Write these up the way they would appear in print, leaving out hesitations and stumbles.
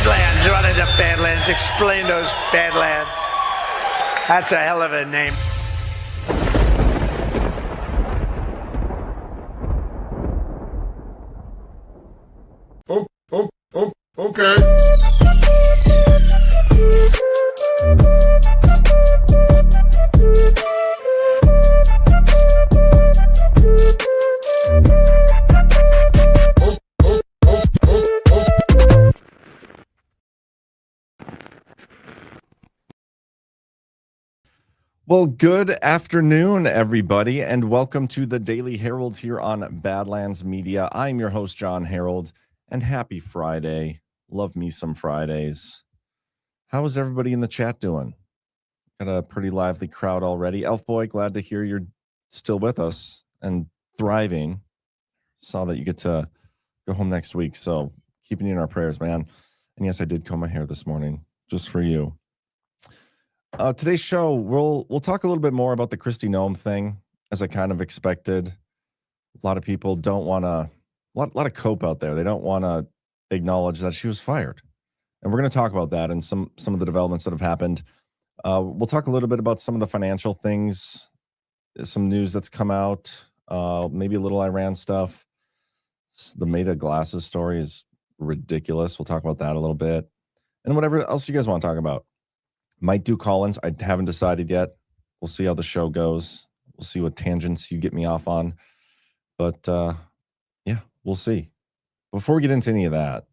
Badlands, running to Badlands. Explain those Badlands. That's a hell of a name. Okay. Well, good afternoon, everybody, and welcome to the Daily Herald here on Badlands Media. I'm your host, Jon Herold, and happy Friday. Love me some Fridays. How is everybody in the chat doing? Got a pretty lively crowd already. Elf Boy, glad to hear you're still with us and thriving. Saw that you get to go home next week, so keeping you in our prayers, man. And yes, I did comb my hair this morning just for you. Today's show, we'll talk a little bit more about the Kristi Noem thing, as I kind of expected. A lot of people don't want to, a lot of cope out there. They don't want to acknowledge that she was fired. And we're going to talk about that and some of the developments that have happened. We'll talk a little bit about some of the financial things, some news that's come out, maybe a little Iran stuff. The Meta glasses story is ridiculous. We'll talk about that a little bit. And whatever else you guys want to talk about. Might do call-ins. I haven't decided yet. We'll see how the show goes. We'll see what tangents you get me off on. But yeah, we'll see. Before we get into any of that,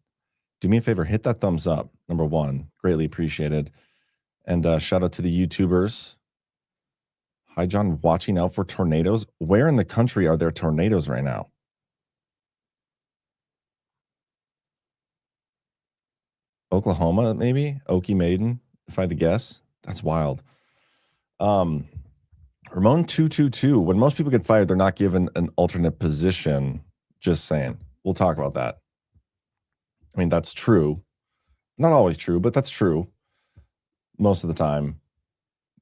do me a favor, hit that thumbs up. Number one, greatly appreciated. And shout out to the YouTubers. Hi, John, watching out for tornadoes. Where in the country are there tornadoes right now? Oklahoma, maybe? Okie Maiden, if I had to guess. That's wild. Ramon 222. When most people get fired, they're not given an alternate position. Just saying. We'll talk about that. I mean, that's true. Not always true, but that's true most of the time.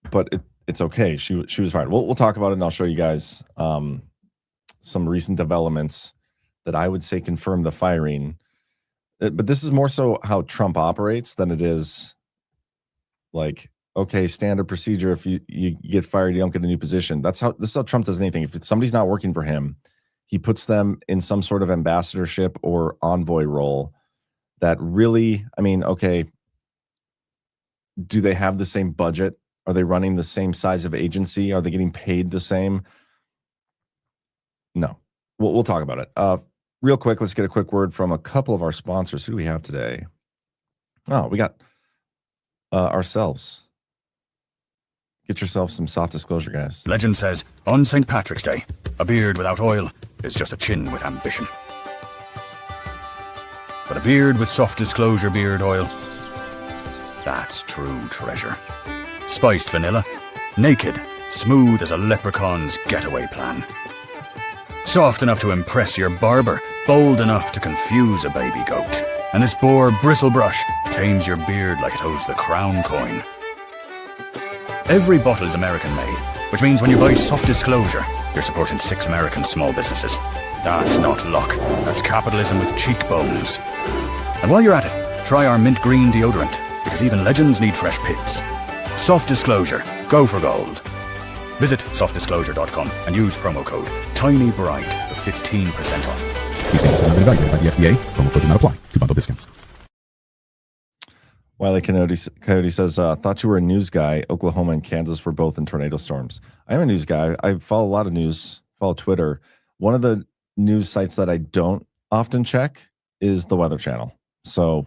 But it's okay. She was fired. We'll talk about it, and I'll show you guys some recent developments that I would say confirm the firing. But this is more so how Trump operates than it is like, okay, standard procedure. If you get fired, you don't get a new position. This is how Trump does anything. If somebody's not working for him, he puts them in some sort of ambassadorship or envoy role that really, I mean, okay, do they have the same budget? Are they running the same size of agency? Are they getting paid the same? No. We'll talk about it. Real quick, let's get a quick word from a couple of our sponsors. Who do we have today? Oh, we got ourselves. Get yourself some soft disclosure, guys. Legend says, on St. Patrick's Day, a beard without oil is just a chin with ambition. But a beard with soft disclosure beard oil, that's true treasure. Spiced vanilla, naked, smooth as a leprechaun's getaway plan. Soft enough to impress your barber, bold enough to confuse a baby goat. And this boar bristle brush tames your beard like it holds the crown coin. Every bottle is American made, which means when you buy Soft Disclosure, you're supporting 6 American small businesses. That's not luck, that's capitalism with cheekbones. And while you're at it, try our mint green deodorant, because even legends need fresh pits. Soft Disclosure, go for gold. Visit softdisclosure.com and use promo code TINYBRIGHT for 15% off. These statements have not been evaluated by the FDA. Promo code does not apply to bundle discounts. Wiley Coyote says, thought you were a news guy. Oklahoma and Kansas were both in tornado storms. I am a news guy. I follow a lot of news, follow Twitter. One of the news sites that I don't often check is the Weather Channel. So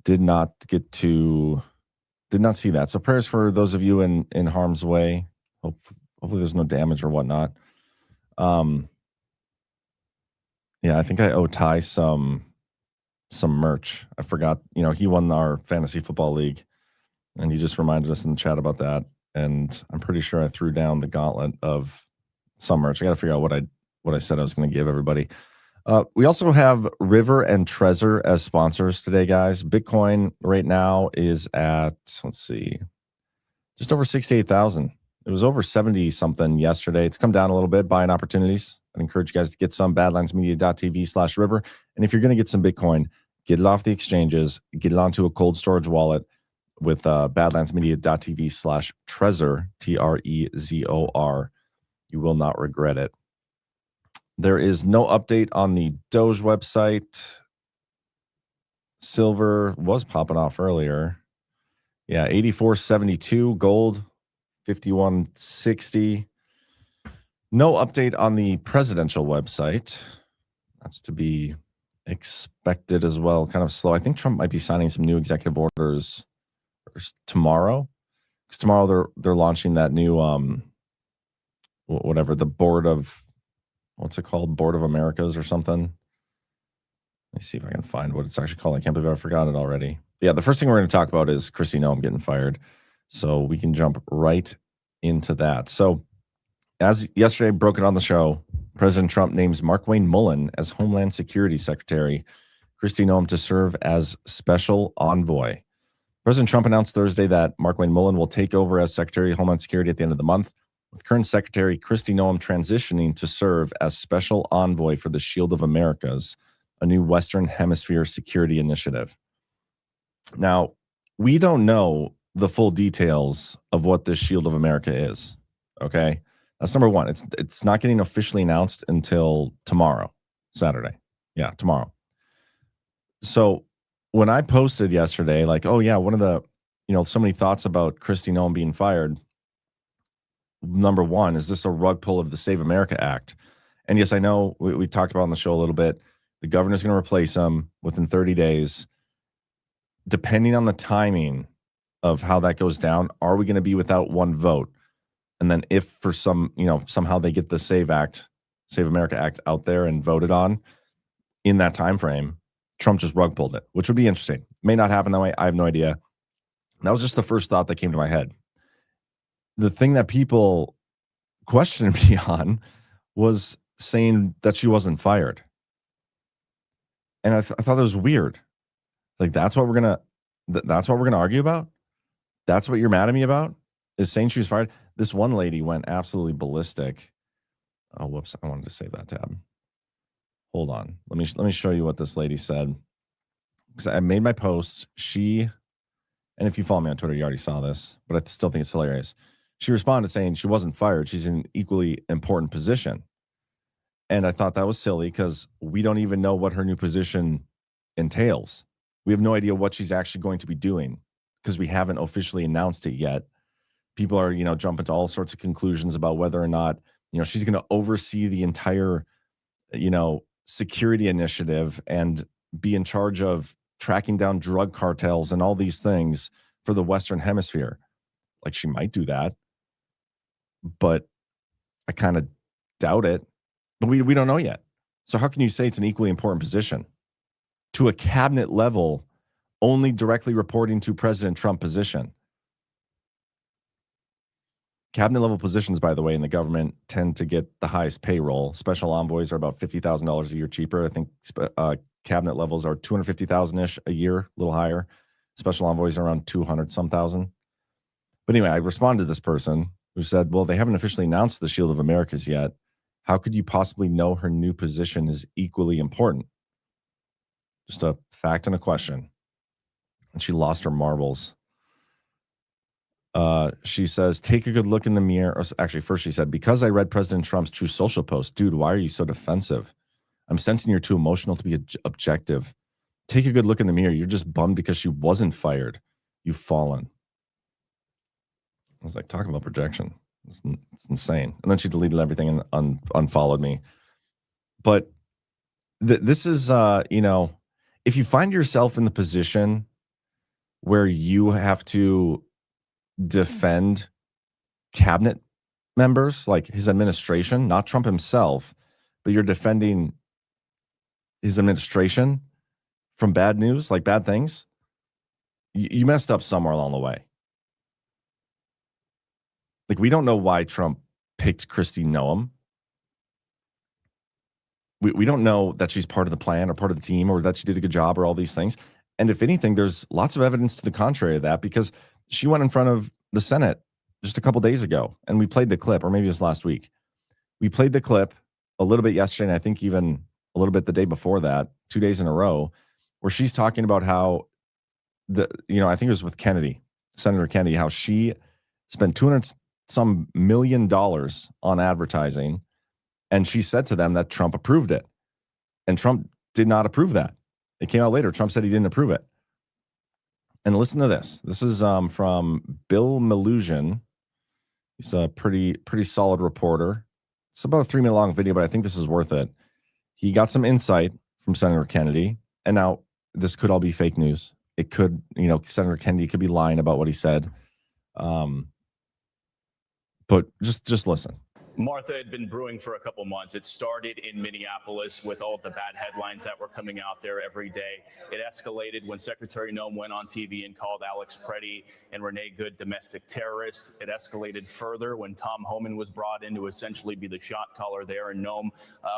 did not see that. So prayers for those of you in harm's way. Hopefully there's no damage or whatnot. Yeah, I think I owe Ty some merch. I forgot, he won our fantasy football league, and he just reminded us in the chat about that. And I'm pretty sure I threw down the gauntlet of some merch. I got to figure out what I said I was going to give everybody. We also have River and Trezor as sponsors today, guys. Bitcoin right now is at, let's see, just over 68,000. It was over 70 something yesterday. It's come down a little bit. Buying opportunities. I'd encourage you guys to get some. Badlandsmedia.tv/river. And if you're going to get some Bitcoin, get it off the exchanges, get it onto a cold storage wallet with badlandsmedia.tv/trezor, Trezor. You will not regret it. There is no update on the Doge website. Silver was popping off earlier. Yeah, 84.72. Gold, 51.60. No update on the presidential website. That's to be expected as well. Kind of slow. I think Trump might be signing some new executive orders tomorrow. Because tomorrow they're launching that new whatever, the board of, what's it called? Board of Americas or something. Let me see if I can find what it's actually called. I can't believe I forgot it already. Yeah, the first thing we're going to talk about is Kristi Noem getting fired. So we can jump right into that. So as yesterday broke it on the show, President Trump names Markwayne Mullin as Homeland Security Secretary, Kristi Noem to serve as special envoy. President Trump announced Thursday that Markwayne Mullin will take over as Secretary of Homeland Security at the end of the month, with current Secretary Kristi Noem transitioning to serve as special envoy for the Shield of Americas, a new Western Hemisphere security initiative. Now, we don't know the full details of what this Shield of America is, okay? That's number one. It's not getting officially announced until tomorrow, Saturday. Yeah, tomorrow. So when I posted yesterday, like, oh yeah, one of the, so many thoughts about Kristi Noem being fired. Number one, is this a rug pull of the Save America Act? And yes, I know we talked about on the show a little bit. The governor's going to replace him within 30 days. Depending on the timing of how that goes down, are we going to be without one vote? And then if for some, somehow they get the Save America Act out there and voted on in that time frame, Trump just rug pulled it, which would be interesting. May not happen that way. I have no idea. That was just the first thought that came to my head. The thing that people questioned me on was saying that she wasn't fired. And I thought that was weird. Like, that's what we're gonna argue about? That's what you're mad at me about? Is saying she was fired? This one lady went absolutely ballistic. Oh, whoops. I wanted to save that tab. Hold on. Let me show you what this lady said. Because I made my post. And if you follow me on Twitter, you already saw this, but I still think it's hilarious. She responded saying she wasn't fired. She's in an equally important position. And I thought that was silly because we don't even know what her new position entails. We have no idea what she's actually going to be doing because we haven't officially announced it yet. People are, jumping to all sorts of conclusions about whether or not, she's going to oversee the entire, security initiative and be in charge of tracking down drug cartels and all these things for the Western Hemisphere. Like, she might do that, but I kind of doubt it. But we don't know yet. So how can you say it's an equally important position? To a cabinet level, only directly reporting to President Trump position. Cabinet level positions, by the way, in the government tend to get the highest payroll. Special envoys are about $50,000 a year cheaper. I think cabinet levels are $250,000-ish a year, a little higher. Special envoys are around 200 some thousand. But anyway, I responded to this person who said, well, they haven't officially announced the Shield of Americas yet. How could you possibly know her new position is equally important? Just a fact and a question. And she lost her marbles. She says, take a good look in the mirror. Or actually, first she said, because I read President Trump's True Social post, dude, why are you so defensive? I'm sensing you're too emotional to be objective. Take a good look in the mirror. You're just bummed because she wasn't fired. You've fallen. I was like, talking about projection. It's insane. And then she deleted everything and unfollowed me. But this is, if you find yourself in the position where you have to defend cabinet members, like his administration, not Trump himself, but you're defending his administration from bad news, like bad things, you messed up somewhere along the way. Like, we don't know why Trump picked Kristi Noem. We don't know that she's part of the plan or part of the team or that she did a good job or all these things. And if anything, there's lots of evidence to the contrary of that because she went in front of the Senate just a couple days ago and we played the clip, or maybe it was last week. We played the clip a little bit yesterday and I think even a little bit the day before that, 2 days in a row, where she's talking about how I think it was with Senator Kennedy, how she spent $200 some million on advertising, and she said to them that Trump approved it, and Trump did not approve that. It came out later. Trump said he didn't approve it. And listen to this. This is from Bill Melusian. He's a pretty solid reporter. It's about a 3-minute long video, but I think this is worth it. He got some insight from Senator Kennedy, and now this could all be fake news. It could, Senator Kennedy could be lying about what he said. But just listen. Martha, had been brewing for a couple months. It started in Minneapolis with all of the bad headlines that were coming out there every day. It escalated when Secretary Noem went on TV and called Alex Preddy and Renee Good domestic terrorists. It escalated further when Tom Homan was brought in to essentially be the shot caller there, and Noem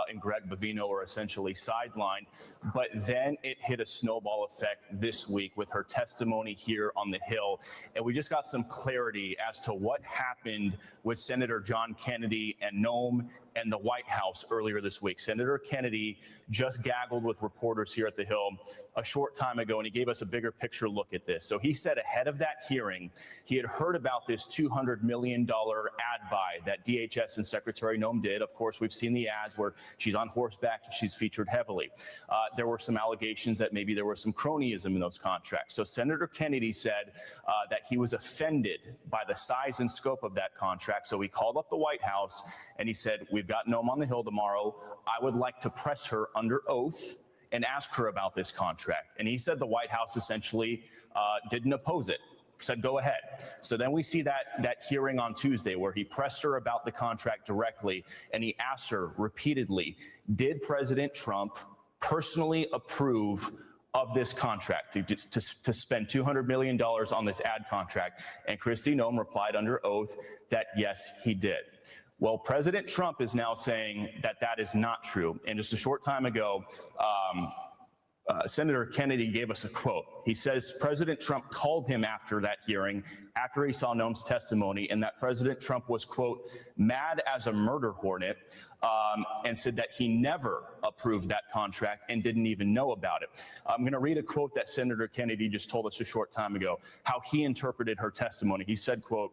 and Greg Bovino were essentially sidelined. But then it hit a snowball effect this week with her testimony here on the Hill. And we just got some clarity as to what happened with Senator John Kennedy and Noem and the White House earlier this week. Senator Kennedy just gaggled with reporters here at the Hill a short time ago, and he gave us a bigger picture look at this. So he said ahead of that hearing, he had heard about this $200 million ad buy that DHS and Secretary Noem did. Of course, we've seen the ads where she's on horseback and she's featured heavily. There were some allegations that maybe there was some cronyism in those contracts. So Senator Kennedy said that he was offended by the size and scope of that contract. So he called up the White House and he said, "We've got Noem on the Hill tomorrow. I would like to press her under oath and ask her about this contract." And he said the White House essentially didn't oppose it, said go ahead. So then we see that hearing on Tuesday where he pressed her about the contract directly, and he asked her repeatedly, did President Trump personally approve of this contract to spend $200 million on this ad contract? And Kristi Noem replied under oath that yes, he did. Well, President Trump is now saying that that is not true. And just a short time ago, Senator Kennedy gave us a quote. He says President Trump called him after that hearing, after he saw Noem's testimony, and that President Trump was, quote, mad as a murder hornet, and said that he never approved that contract and didn't even know about it. I'm going to read a quote that Senator Kennedy just told us a short time ago, how he interpreted her testimony. He said, quote,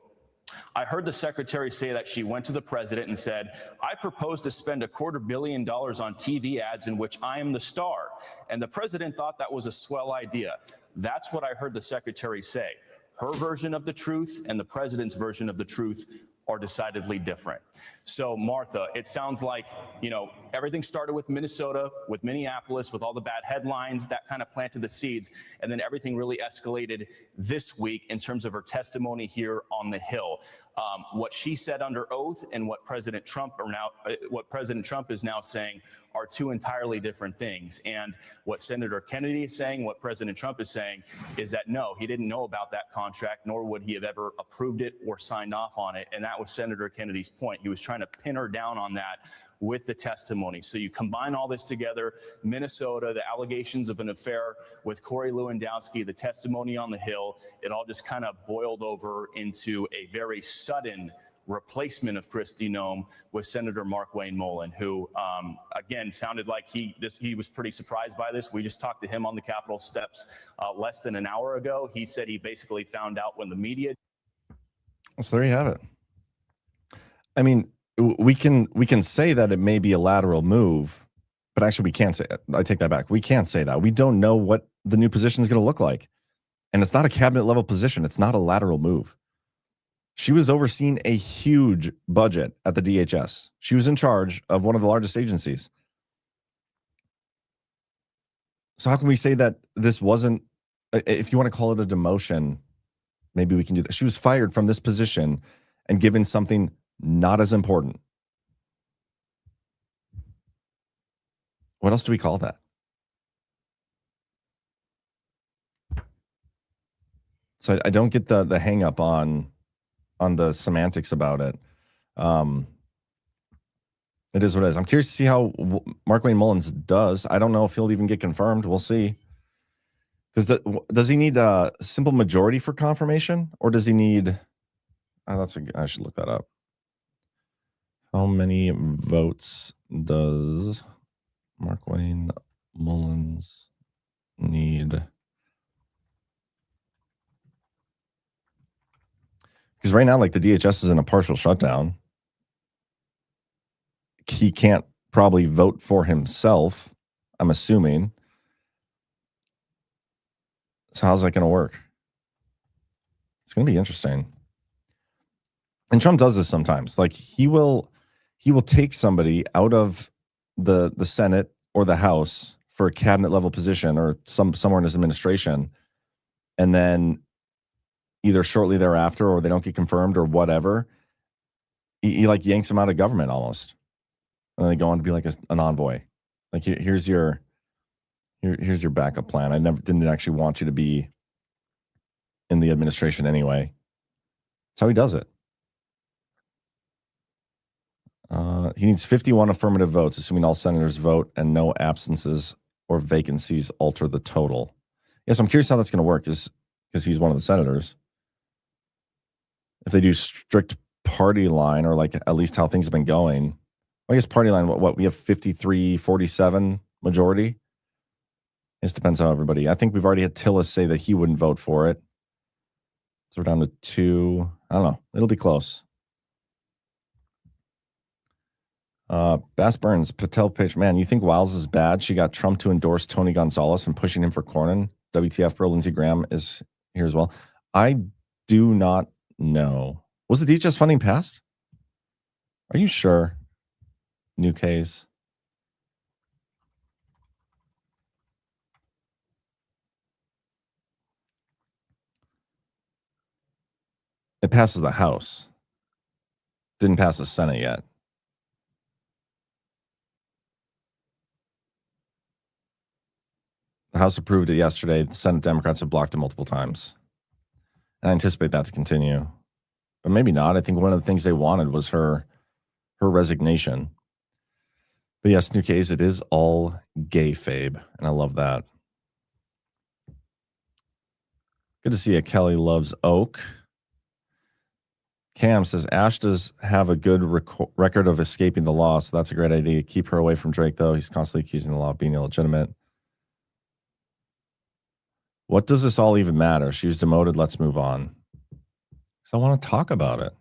"I heard the secretary say that she went to the president and said, I propose to spend $250 million on TV ads in which I am the star. And the president thought that was a swell idea. That's what I heard the secretary say. Her version of the truth and the president's version of the truth are decidedly different." So, Martha, it sounds like, everything started with Minnesota, with Minneapolis, with all the bad headlines that kind of planted the seeds. And then everything really escalated this week in terms of her testimony here on the Hill. What she said under oath and what President Trump is now saying are two entirely different things. And what Senator Kennedy is saying, what President Trump is saying, is that no, he didn't know about that contract, nor would he have ever approved it or signed off on it. And that was Senator Kennedy's point. He was trying to pin her down on that with the testimony. So you combine all this together, Minnesota, the allegations of an affair with Corey Lewandowski, the testimony on the Hill, it all just kind of boiled over into a very sudden replacement of Kristi Noem with Senator Mark Wayne Mullen, who, again, sounded like he was pretty surprised by this. We just talked to him on the Capitol steps less than an hour ago. He said he basically found out when the media. So there you have it. I mean, we can say that it may be a lateral move, but actually we can't say it. I take that back. We can't say that. We don't know what the new position is going to look like. And it's not a cabinet level position. It's not a lateral move. She was overseeing a huge budget at the DHS. She was in charge of one of the largest agencies. So how can we say that this wasn't, if you want to call it a demotion, maybe we can do that. She was fired from this position and given something not as important. What else do we call that? So I don't get the hang up on the semantics about it. It is what it is. I'm curious to see how Mark Wayne Mullins does. I don't know if he'll even get confirmed. We'll see. Because does he need a simple majority for confirmation, or does he need? I should look that up. How many votes does Mark Wayne Mullins need. Because right now, like the DHS is in a partial shutdown. He can't probably vote for himself, I'm assuming. So how's that going to work? It's going to be interesting. And Trump does this sometimes. Like he will take somebody out of the Senate or the House for a cabinet level position or somewhere in his administration, and then either shortly thereafter or they don't get confirmed or whatever, he like yanks them out of government almost, and then they go on to be like an envoy. Like here's your backup plan. I didn't actually want you to be in the administration anyway. That's how he does it. He needs 51 affirmative votes, assuming all senators vote and no absences or vacancies alter the total. Yes, I'm curious how that's going to work, because he's one of the senators. If they do strict party line, or like at least how things have been going, I guess party line, what we have 53-47 majority. It depends how everybody. I think we've already had Tillis say that he wouldn't vote for it. So we're down to 2. I don't know. It'll be close. Bass Burns, Patel pitch. Man, you think Wiles is bad? She got Trump to endorse Tony Gonzalez and pushing him for Cornyn. WTF, bro. Lindsey Graham is here as well. I do not know. Was the DHS funding passed? Are you sure? New case. It passes the House. Didn't pass the Senate yet. The House approved it yesterday. The Senate Democrats have blocked it multiple times. And I anticipate that to continue. But maybe not. I think one of the things they wanted was her resignation. But yes, new case, it is all gay fabe. And I love that. Good to see you. Kelly loves Oak. Cam says, Ash does have a good record of escaping the law, so that's a great idea. Keep her away from Drake, though. He's constantly accusing the law of being illegitimate. What does this all even matter? She was demoted. Let's move on. So I want to talk about it.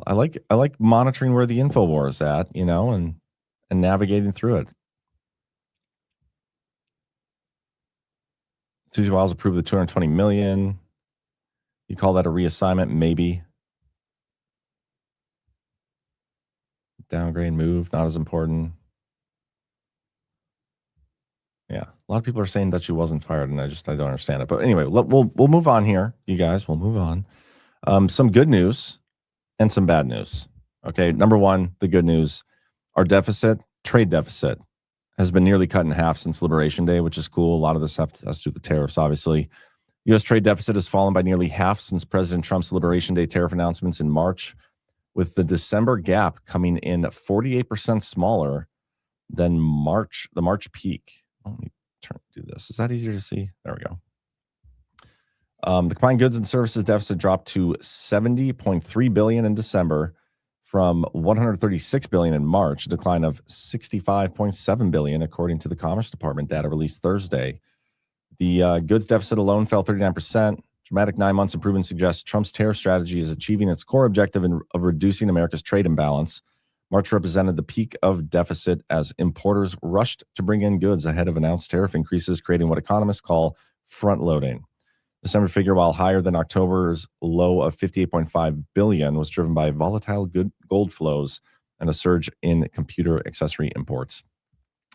I like monitoring where the info war is at, and navigating through it. Susie Wiles approved the $220 million. You call that a reassignment? Maybe. Downgrade move, not as important. Yeah, a lot of people are saying that she wasn't fired, and I don't understand it. But anyway, we'll move on here, you guys. We'll move on. Some good news and some bad news. Okay, number one, the good news: our trade deficit, has been nearly cut in half since Liberation Day, which is cool. A lot of this has to do with the tariffs, obviously. U.S. trade deficit has fallen by nearly half since President Trump's Liberation Day tariff announcements in March, with the December gap coming in 48% smaller than the March peak. Let me do this. Is that easier to see? There we go. The combined goods and services deficit dropped to $70.3 billion in December from $136 billion in March, a decline of $65.7 billion, according to the Commerce Department data released Thursday. The goods deficit alone fell 39%. Dramatic 9 months improvement suggests Trump's tariff strategy is achieving its core objective of reducing America's trade imbalance. March represented the peak of deficit as importers rushed to bring in goods ahead of announced tariff increases, creating what economists call front-loading. December figure, while higher than October's low of $58.5 billion, was driven by volatile gold flows and a surge in computer accessory imports.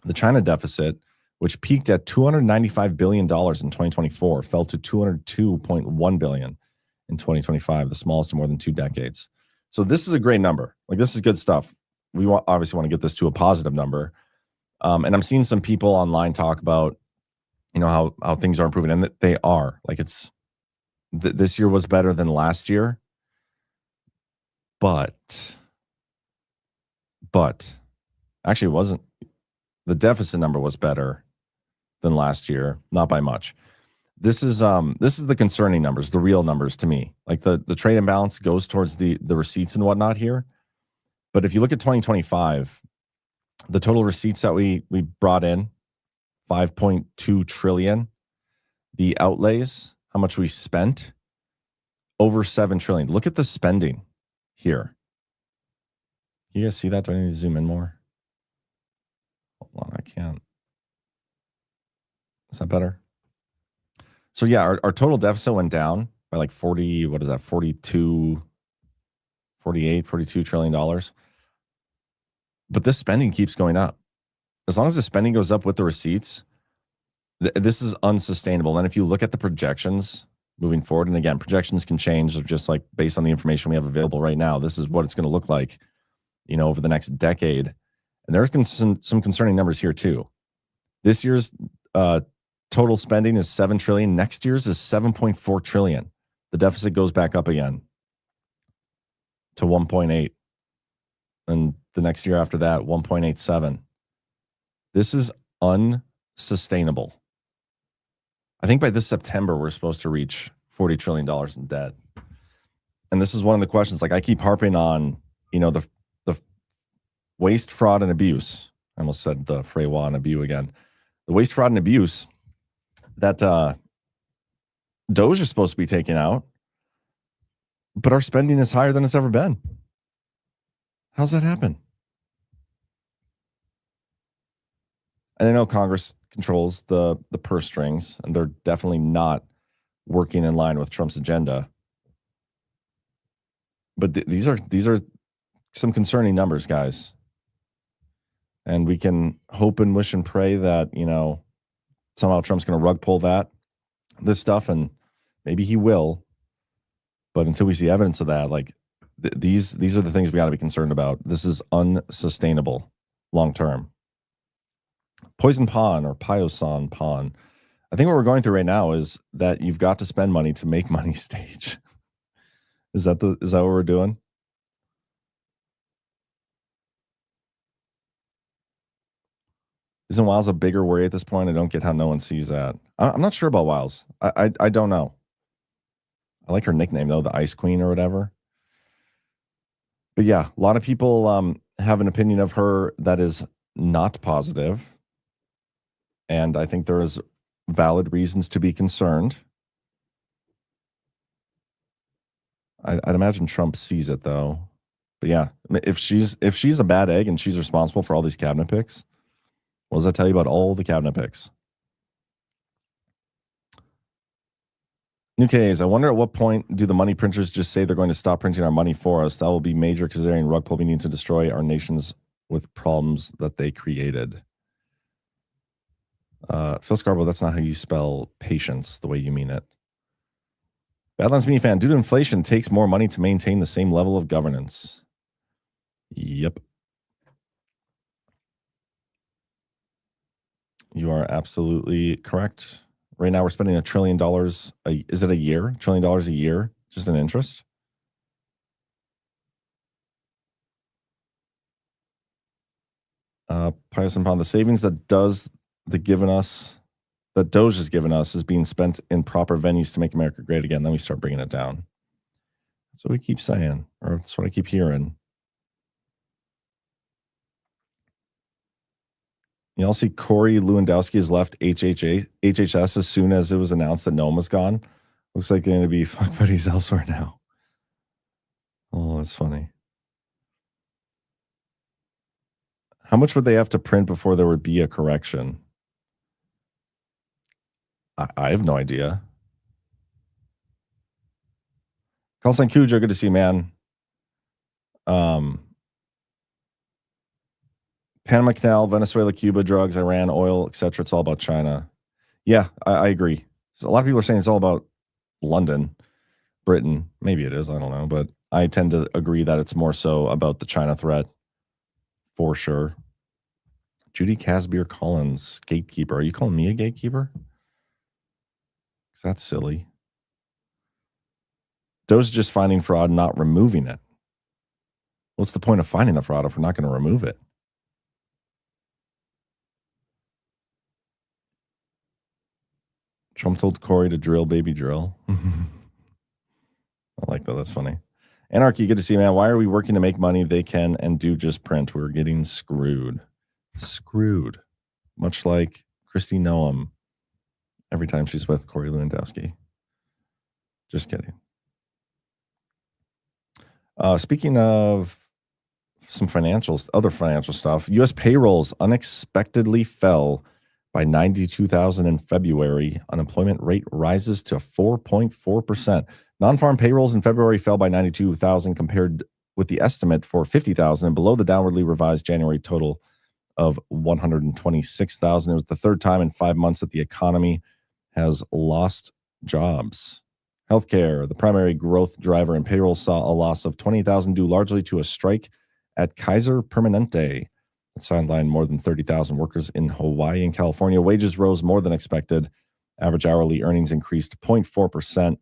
The China deficit, which peaked at $295 billion in 2024, fell to $202.1 billion in 2025, the smallest in more than 2 decades. So this is a great number. Like, this is good stuff. We obviously want to get this to a positive number. And I'm seeing some people online talk about, how things are improving, and that they are. Like, it's this year was better than last year, but actually it wasn't. The deficit number was better than last year, not by much. This is the concerning numbers, the real numbers to me. Like, the trade imbalance goes towards the receipts and whatnot here. But if you look at 2025, the total receipts that we brought in 5.2 trillion. The outlays, how much we spent, over 7 trillion. Look at the spending here. You guys see that? Do I need to zoom in more? Hold on, I can't. Is that better? So yeah, our total deficit went down by like 40, what is that? 42 trillion dollars. But this spending keeps going up. As long as the spending goes up with the receipts, this is unsustainable. And if you look at the projections moving forward, and again, projections can change. They're just like based on the information we have available right now. This is what it's going to look like, over the next decade. And there are some concerning numbers here too. This year's total spending is 7 trillion. Next year's is 7.4 trillion. The deficit goes back up again to 1.8. And the next year after that, 1.87. This is unsustainable. I think by this September, we're supposed to reach $40 trillion in debt. And this is one of the questions, like I keep harping on, the waste, fraud, and abuse. I almost said the Frewa and abuse again. The waste, fraud, and abuse that Doge is supposed to be taking out, but our spending is higher than it's ever been. How's that happen? And I know Congress controls the purse strings, and they're definitely not working in line with Trump's agenda. But these are some concerning numbers, guys. And we can hope and wish and pray that, somehow Trump's going to rug pull this stuff, and maybe he will. But until we see evidence of that, like these are the things we got to be concerned about. This is unsustainable long term. Poison pawn or Piosan pawn. I think what we're going through right now is that you've got to spend money to make money stage. Is that what we're doing? Isn't Wiles a bigger worry at this point? I don't get how no one sees that. I'm not sure about Wiles. I don't know. I like her nickname though, the Ice Queen or whatever. But yeah, a lot of people have an opinion of her that is not positive. And I think there is valid reasons to be concerned. I'd imagine Trump sees it though. But yeah, if she's a bad egg and she's responsible for all these cabinet picks, what does that tell you about all the cabinet picks? New K's, I wonder at what point do the money printers just say they're going to stop printing our money for us? That will be major considering rug pull needs to destroy our nations with problems that they created. Phil Scarborough, that's not how you spell patience the way you mean it. Badlands Mini Fan, due to inflation, it takes more money to maintain the same level of governance. Yep. You are absolutely correct. Right now, we're spending $1 trillion. Is it a year? $1 trillion a year, just in interest. Pius and Pond, the savings that Doge has given us is being spent in proper venues to make America great again. Then we start bringing it down. That's what we keep saying, or that's what I keep hearing. You all see Corey Lewandowski has left HHS as soon as it was announced that Noem was gone. Looks like they're going to be fuck buddies elsewhere now. Oh, that's funny. How much would they have to print before there would be a correction? I have no idea. Carlson Cujo, good to see you, man. Panama Canal, Venezuela, Cuba, drugs, Iran, oil, etc. It's all about China. Yeah, I agree. So a lot of people are saying it's all about London, Britain. Maybe it is. I don't know. But I tend to agree that it's more so about the China threat for sure. Judy Casbier Collins, gatekeeper. Are you calling me a gatekeeper? Because that's silly. Doge is just finding fraud, not removing it. What's the point of finding the fraud if we're not going to remove it? Trump told Corey to drill, baby, drill. I like that. That's funny. Anarchy, good to see you, man. Why are we working to make money? They can and do just print. We're getting screwed. Screwed. Much like Kristi Noem every time she's with Corey Lewandowski. Just kidding. Speaking of some other financial stuff, U.S. payrolls unexpectedly fell by 92,000 in February. Unemployment rate rises to 4.4%. Non-farm payrolls in February fell by 92,000 compared with the estimate for 50,000 and below the downwardly revised January total of 126,000. It was the third time in 5 months that the economy has lost jobs. Healthcare, the primary growth driver in payroll, saw a loss of 20,000 due largely to a strike at Kaiser Permanente. It sidelined more than 30,000 workers in Hawaii and California. Wages rose more than expected. Average hourly earnings increased 0.4%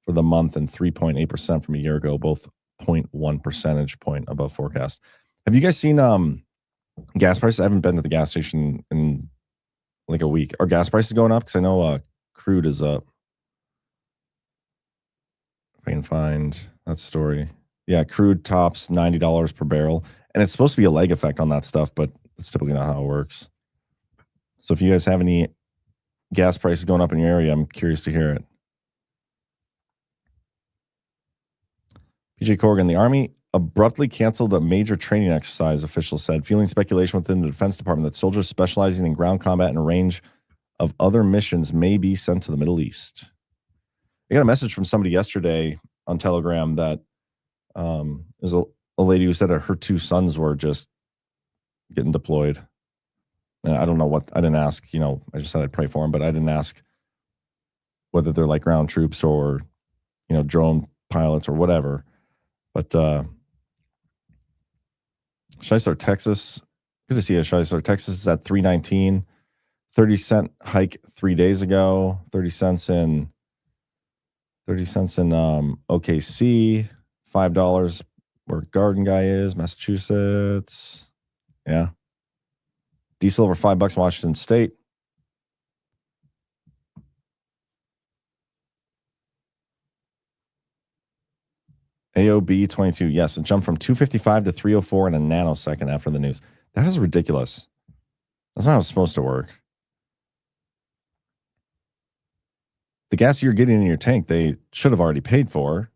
for the month and 3.8% from a year ago, both 0.1 percentage point above forecast. Have you guys seen gas prices? I haven't been to the gas station in like a week. Are gas prices going up? Because I know crude is up. If I can find that story. Yeah, crude tops $90 per barrel. And it's supposed to be a lag effect on that stuff, but it's typically not how it works. So if you guys have any gas prices going up in your area, I'm curious to hear it. PJ Corrigan, the Army abruptly canceled a major training exercise, officials said, fueling speculation within the Defense Department that soldiers specializing in ground combat and a range of other missions may be sent to the Middle East. I got a message from somebody yesterday on Telegram that there's a lady who said that her 2 sons were just getting deployed. And I don't know what, I didn't ask, I just said I'd pray for them, but I didn't ask whether they're like ground troops or, drone pilots or whatever. But CISA, Texas, good to see you. CISA, Texas is at $3.19, 30-cent hike 3 days ago, 30 cents in OKC, $5 where Garden Guy is, Massachusetts. Yeah. Diesel over $5 Washington State. AOB 22. Yes, it jumped from 255 to 304 in a nanosecond after the news. That is ridiculous. That's not how it's supposed to work. The gas you're getting in your tank, they should have already paid for.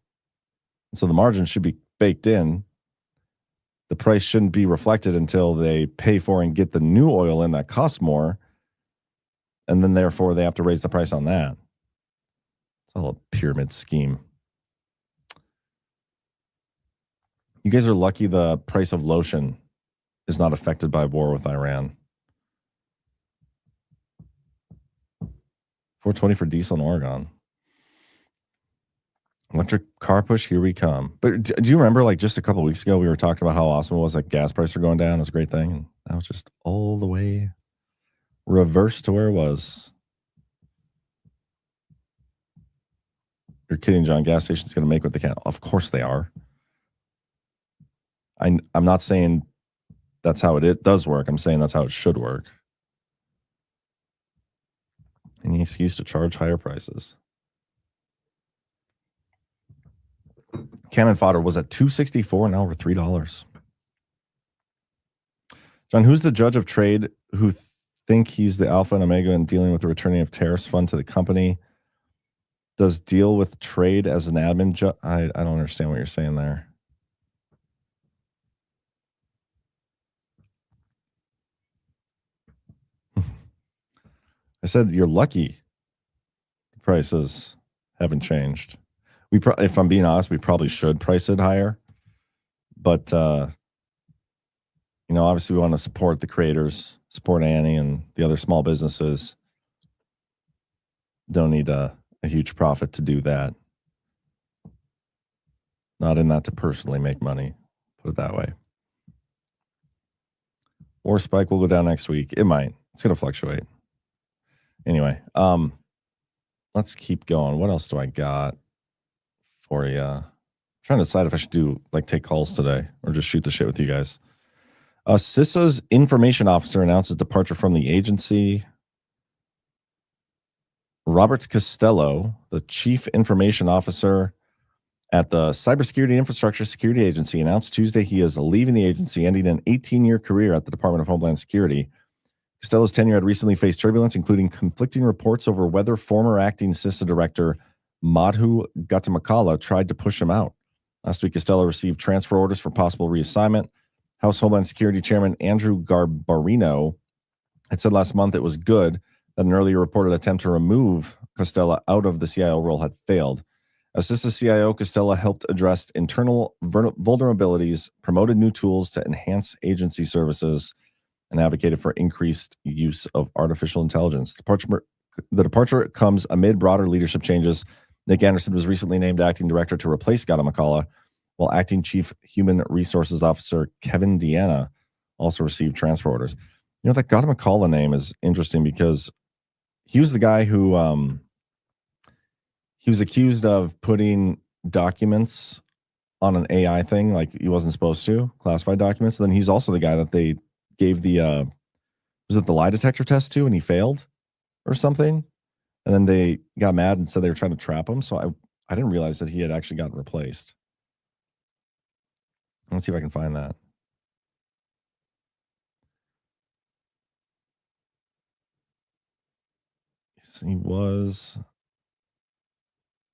So the margin should be baked in. The price shouldn't be reflected until they pay for and get the new oil in that costs more. And then therefore they have to raise the price on that. It's all a pyramid scheme. You guys are lucky the price of lotion is not affected by war with Iran. $4.20 for diesel in Oregon. Electric car push, here we come. But do you remember, like just a couple of weeks ago, we were talking about how awesome it was that gas prices are going down? It's a great thing. And now it's just all the way reverse to where it was. You're kidding, John. Gas stations going to make what they can. Of course they are. I'm not saying that's how it does work. I'm saying that's how it should work. Any excuse to charge higher prices. Cannon fodder was at $2.64, now over $3. John, who's the judge of trade who think he's the alpha and omega in dealing with the returning of tariffs fund to the company? Does deal with trade as an admin judge? I don't understand what you're saying there. I said you're lucky the prices haven't changed. If I'm being honest, we probably should price it higher. But, obviously we want to support the creators, support Annie and the other small businesses. Don't need a huge profit to do that. Not in that to personally make money, put it that way. War spike will go down next week. It might. It's going to fluctuate. Anyway, let's keep going. What else do I got for you? I'm trying to decide if I should take calls today or just shoot the shit with you guys. CISA's information officer announces departure from the agency. Robert Costello, the chief information officer at the Cybersecurity Infrastructure Security Agency, announced Tuesday he is leaving the agency, ending an 18-year career at the Department of Homeland Security. Costello's tenure had recently faced turbulence, including conflicting reports over whether former acting CISA director Madhu Gatamakala tried to push him out. Last week, Costello received transfer orders for possible reassignment. House Homeland Security Chairman Andrew Garbarino had said last month it was good that an earlier reported attempt to remove Costello out of the CIO role had failed. As CISA CIO, Costello helped address internal vulnerabilities, promoted new tools to enhance agency services, and advocated for increased use of artificial intelligence. The departure comes amid broader leadership changes. Nick Anderson was recently named acting director to replace Gatamakala, while acting chief human resources officer Kevin Deanna also received transfer orders. You know, that Gatamakala name is interesting because he was the guy who he was accused of putting documents on an AI thing like he wasn't supposed to, classified documents. And then he's also the guy that they gave the was it the lie detector test to, and he failed or something. And then they got mad and said they were trying to trap him. So I didn't realize that he had actually gotten replaced. Let's see if I can find that. He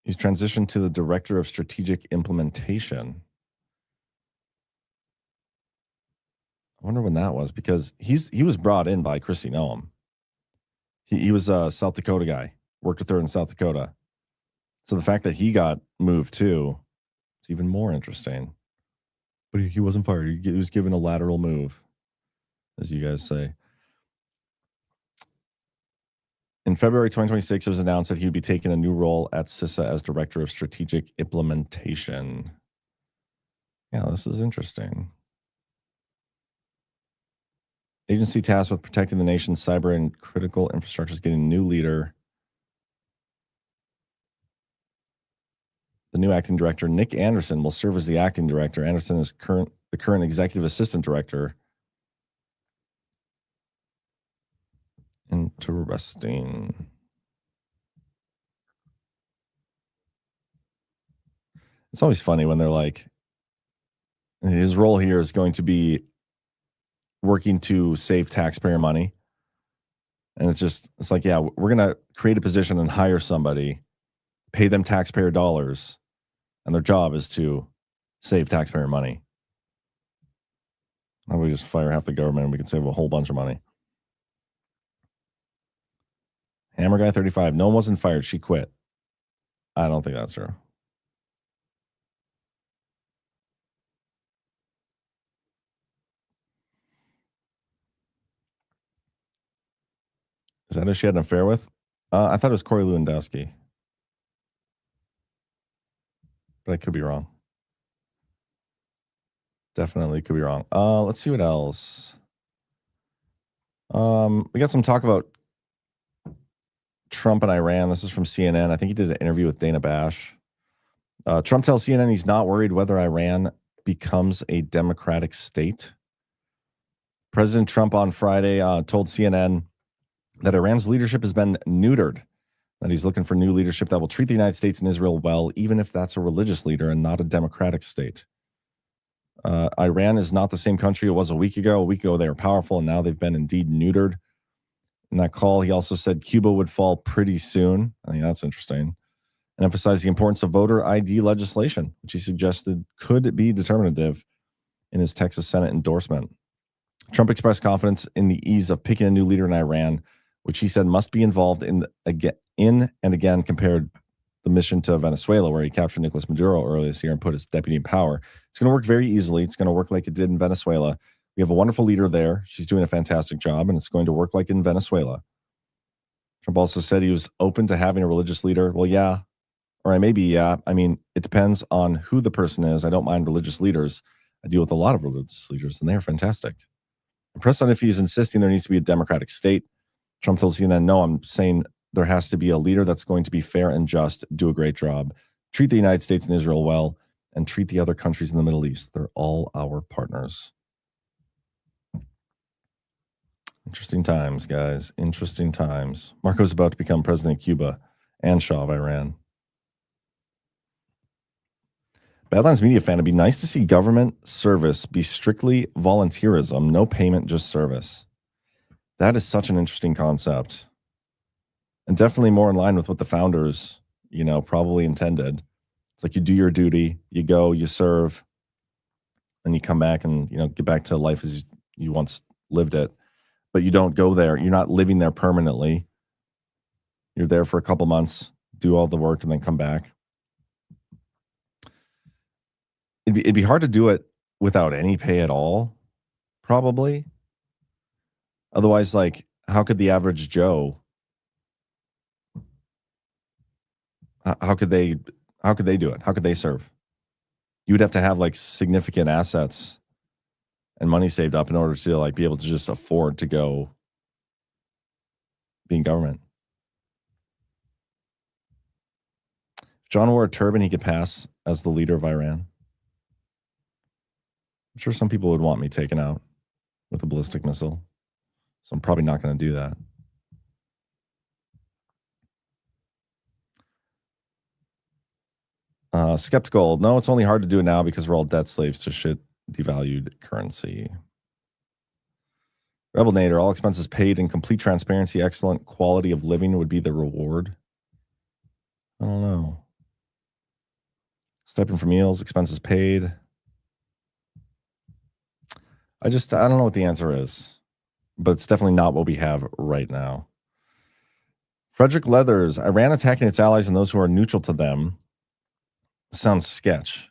He's transitioned to the director of strategic implementation. I wonder when that was, because he was brought in by Kristi Noem. He was a South Dakota guy, worked with her in South Dakota. So the fact that he got moved too is even more interesting. But he wasn't fired. He was given a lateral move, as you guys say. In February 2026, it was announced that he would be taking a new role at CISA as Director of Strategic Implementation. Yeah, this is interesting. Agency tasked with protecting the nation's cyber and critical infrastructure is getting a new leader. The new acting director, Nick Anderson, will serve as the acting director. Anderson is the current executive assistant director. Interesting. It's always funny when they're like, his role here is going to be working to save taxpayer money. And it's like, yeah, we're going to create a position and hire somebody, pay them taxpayer dollars, and their job is to save taxpayer money. And we just fire half the government and we can save a whole bunch of money. Hammer Guy 35. No one wasn't fired. She quit. I don't think that's true. Is that who she had an affair with? I thought it was Corey Lewandowski. But I could be wrong. Definitely could be wrong. Let's see what else. We got some talk about Trump and Iran. This is from CNN. I think he did an interview with Dana Bash. Trump tells CNN he's not worried whether Iran becomes a democratic state. President Trump on Friday told CNN that Iran's leadership has been neutered, that he's looking for new leadership that will treat the United States and Israel well, even if that's a religious leader and not a democratic state. Iran is not the same country it was a week ago. A week ago, they were powerful, and now they've been indeed neutered. In that call, he also said Cuba would fall pretty soon. I think that's interesting. And emphasized the importance of voter ID legislation, which he suggested could be determinative in his Texas Senate endorsement. Trump expressed confidence in the ease of picking a new leader in Iran, which he said must be involved in and again compared the mission to Venezuela, where he captured Nicolas Maduro earlier this year and put his deputy in power. It's going to work very easily. It's going to work like it did in Venezuela. We have a wonderful leader there. She's doing a fantastic job, and it's going to work like in Venezuela. Trump also said he was open to having a religious leader. Well, yeah, or maybe, yeah. I mean, it depends on who the person is. I don't mind religious leaders. I deal with a lot of religious leaders, and they are fantastic. Impressed on if he's insisting there needs to be a democratic state. Trump told CNN, no, I'm saying there has to be a leader that's going to be fair and just, do a great job, treat the United States and Israel well, and treat the other countries in the Middle East. They're all our partners. Interesting times, guys. Interesting times. Marco's about to become president of Cuba and Shah of Iran. Badlands Media fan, it'd be nice to see government service be strictly volunteerism, no payment, just service. That is such an interesting concept, and definitely more in line with what the founders, probably intended. It's like you do your duty, you go, you serve, and you come back and, get back to life as you once lived it. But you don't go there. You're not living there permanently. You're there for a couple months, do all the work, and then come back. It'd be hard to do it without any pay at all, probably. Otherwise, like, how could the average Joe? How could they do it? How could they serve? You would have to have like significant assets and money saved up in order to like be able to just afford to go be in government. If John wore a turban, he could pass as the leader of Iran. I'm sure some people would want me taken out with a ballistic missile. So I'm probably not going to do that. Skeptical. No, it's only hard to do it now because we're all debt slaves to shit devalued currency. Rebel Nader, all expenses paid in complete transparency, excellent quality of living would be the reward. I don't know. Stipend for meals, expenses paid. I don't know what the answer is, but it's definitely not what we have right now. Frederick Leathers, Iran attacking its allies and those who are neutral to them sounds sketch.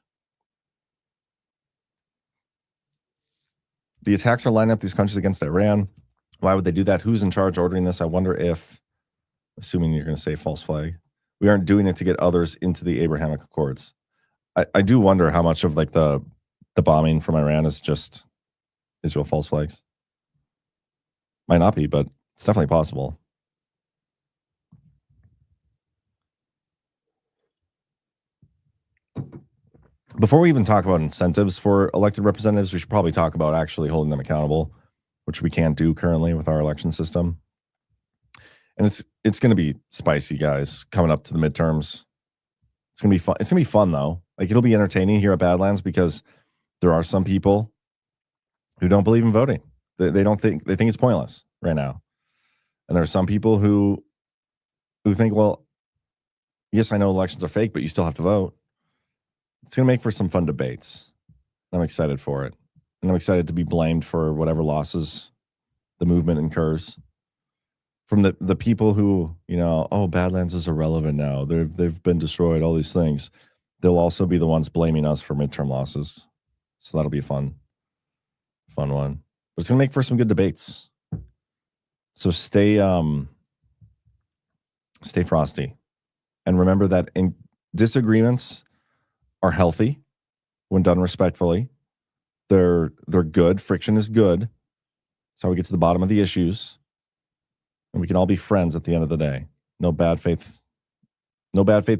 The attacks are lining up these countries against Iran. Why would they do that? Who's in charge ordering this? I wonder if, assuming you're going to say false flag, we aren't doing it to get others into the Abrahamic Accords. I do wonder how much of like the bombing from Iran is just Israel false flags. Might not be, but it's definitely possible. Before we even talk about incentives for elected representatives, we should probably talk about actually holding them accountable, which we can't do currently with our election system. And it's going to be spicy, guys, coming up to the midterms. It's going to be fun. It's going to be fun, though. Like, it'll be entertaining here at Badlands because there are some people who don't believe in voting. They think it's pointless right now. And there are some people who think, well, yes, I know elections are fake, but you still have to vote. It's going to make for some fun debates. I'm excited for it. And I'm excited to be blamed for whatever losses the movement incurs. From the people who, Badlands is irrelevant now. They've been destroyed, all these things. They'll also be the ones blaming us for midterm losses. So that'll be a fun one. But it's going to make for some good debates. So stay frosty. And remember that disagreements are healthy when done respectfully. They're good. Friction is good. That's how we get to the bottom of the issues. And we can all be friends at the end of the day. No bad faith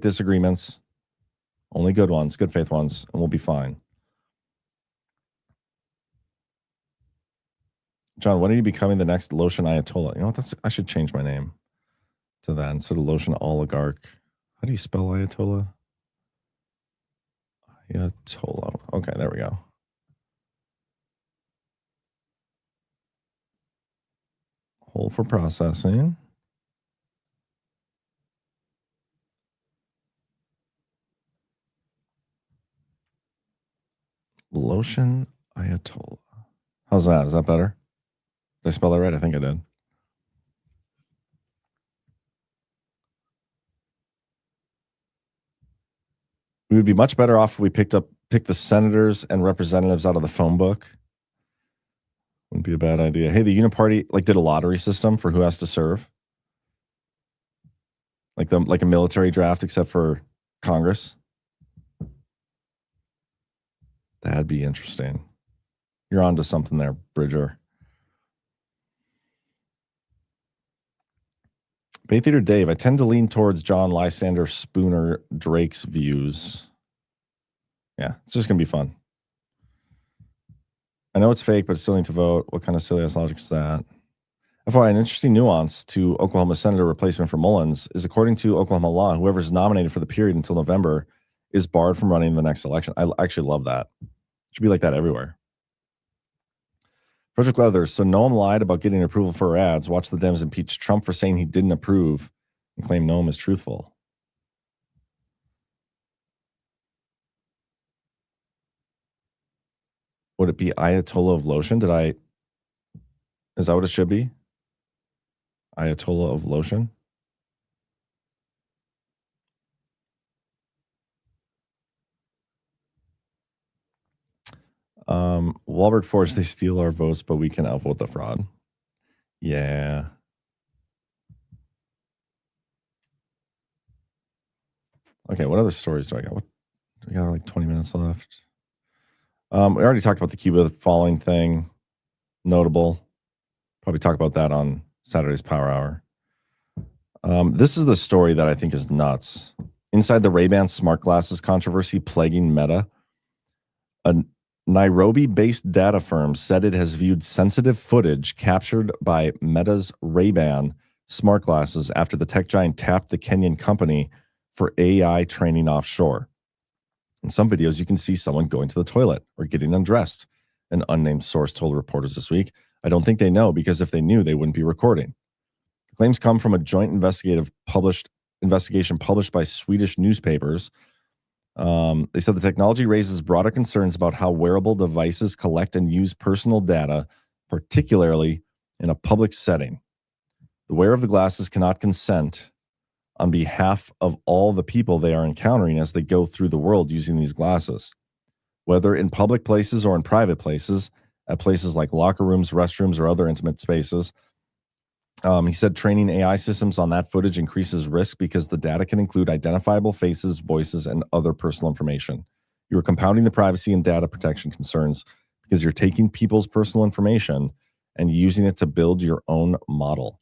disagreements. Only good ones, good faith ones, and we'll be fine. John, when are you becoming the next Lotion Ayatollah? You know what? I should change my name to that instead of Lotion Oligarch. How do you spell Ayatollah? Ayatollah. Okay, there we go. Hold for processing. Lotion Ayatollah. How's that? Is that better? Did I spell that right? I think I did. We would be much better off if we picked the senators and representatives out of the phone book. Wouldn't be a bad idea. Hey, the Uniparty did a lottery system for who has to serve. Like a military draft, except for Congress. That'd be interesting. You're on to something there, Bridger. Bay Theater Dave, I tend to lean towards John, Lysander, Spooner, Drake's views. Yeah, it's just going to be fun. I know it's fake, but still need to vote. What kind of silly ass logic is that? FYI, an interesting nuance to Oklahoma Senator replacement for Mullins is, according to Oklahoma law, whoever is nominated for the period until November is barred from running the next election. I actually love that. It should be like that everywhere. Project Leather. So Noem lied about getting approval for her ads. Watch the Dems impeach Trump for saying he didn't approve and claim Noem is truthful. Would it be Ayatollah of lotion? Is that what it should be? Ayatollah of lotion? Walbert Forge, they steal our votes, but we can outvote the fraud. Yeah. Okay, what other stories do I got? We got like 20 minutes left. We already talked about the Cuba falling thing. Notable. Probably talk about that on Saturday's Power Hour. This is the story that I think is nuts. Inside the Ray-Ban smart glasses controversy plaguing Meta, a Nairobi-based data firm said it has viewed sensitive footage captured by Meta's Ray-Ban smart glasses after the tech giant tapped the Kenyan company for AI training offshore. In some videos, you can see someone going to the toilet or getting undressed. An unnamed source told reporters this week. I don't think they know, because if they knew, they wouldn't be recording. The claims come from a joint investigation published by Swedish newspapers. They said the technology raises broader concerns about how wearable devices collect and use personal data, particularly in a public setting. The wearer of the glasses cannot consent on behalf of all the people they are encountering as they go through the world using these glasses, whether in public places or in private places, at places like locker rooms, restrooms, or other intimate spaces. He said training AI systems on that footage increases risk because the data can include identifiable faces, voices, and other personal information. You are compounding the privacy and data protection concerns because you're taking people's personal information and using it to build your own model.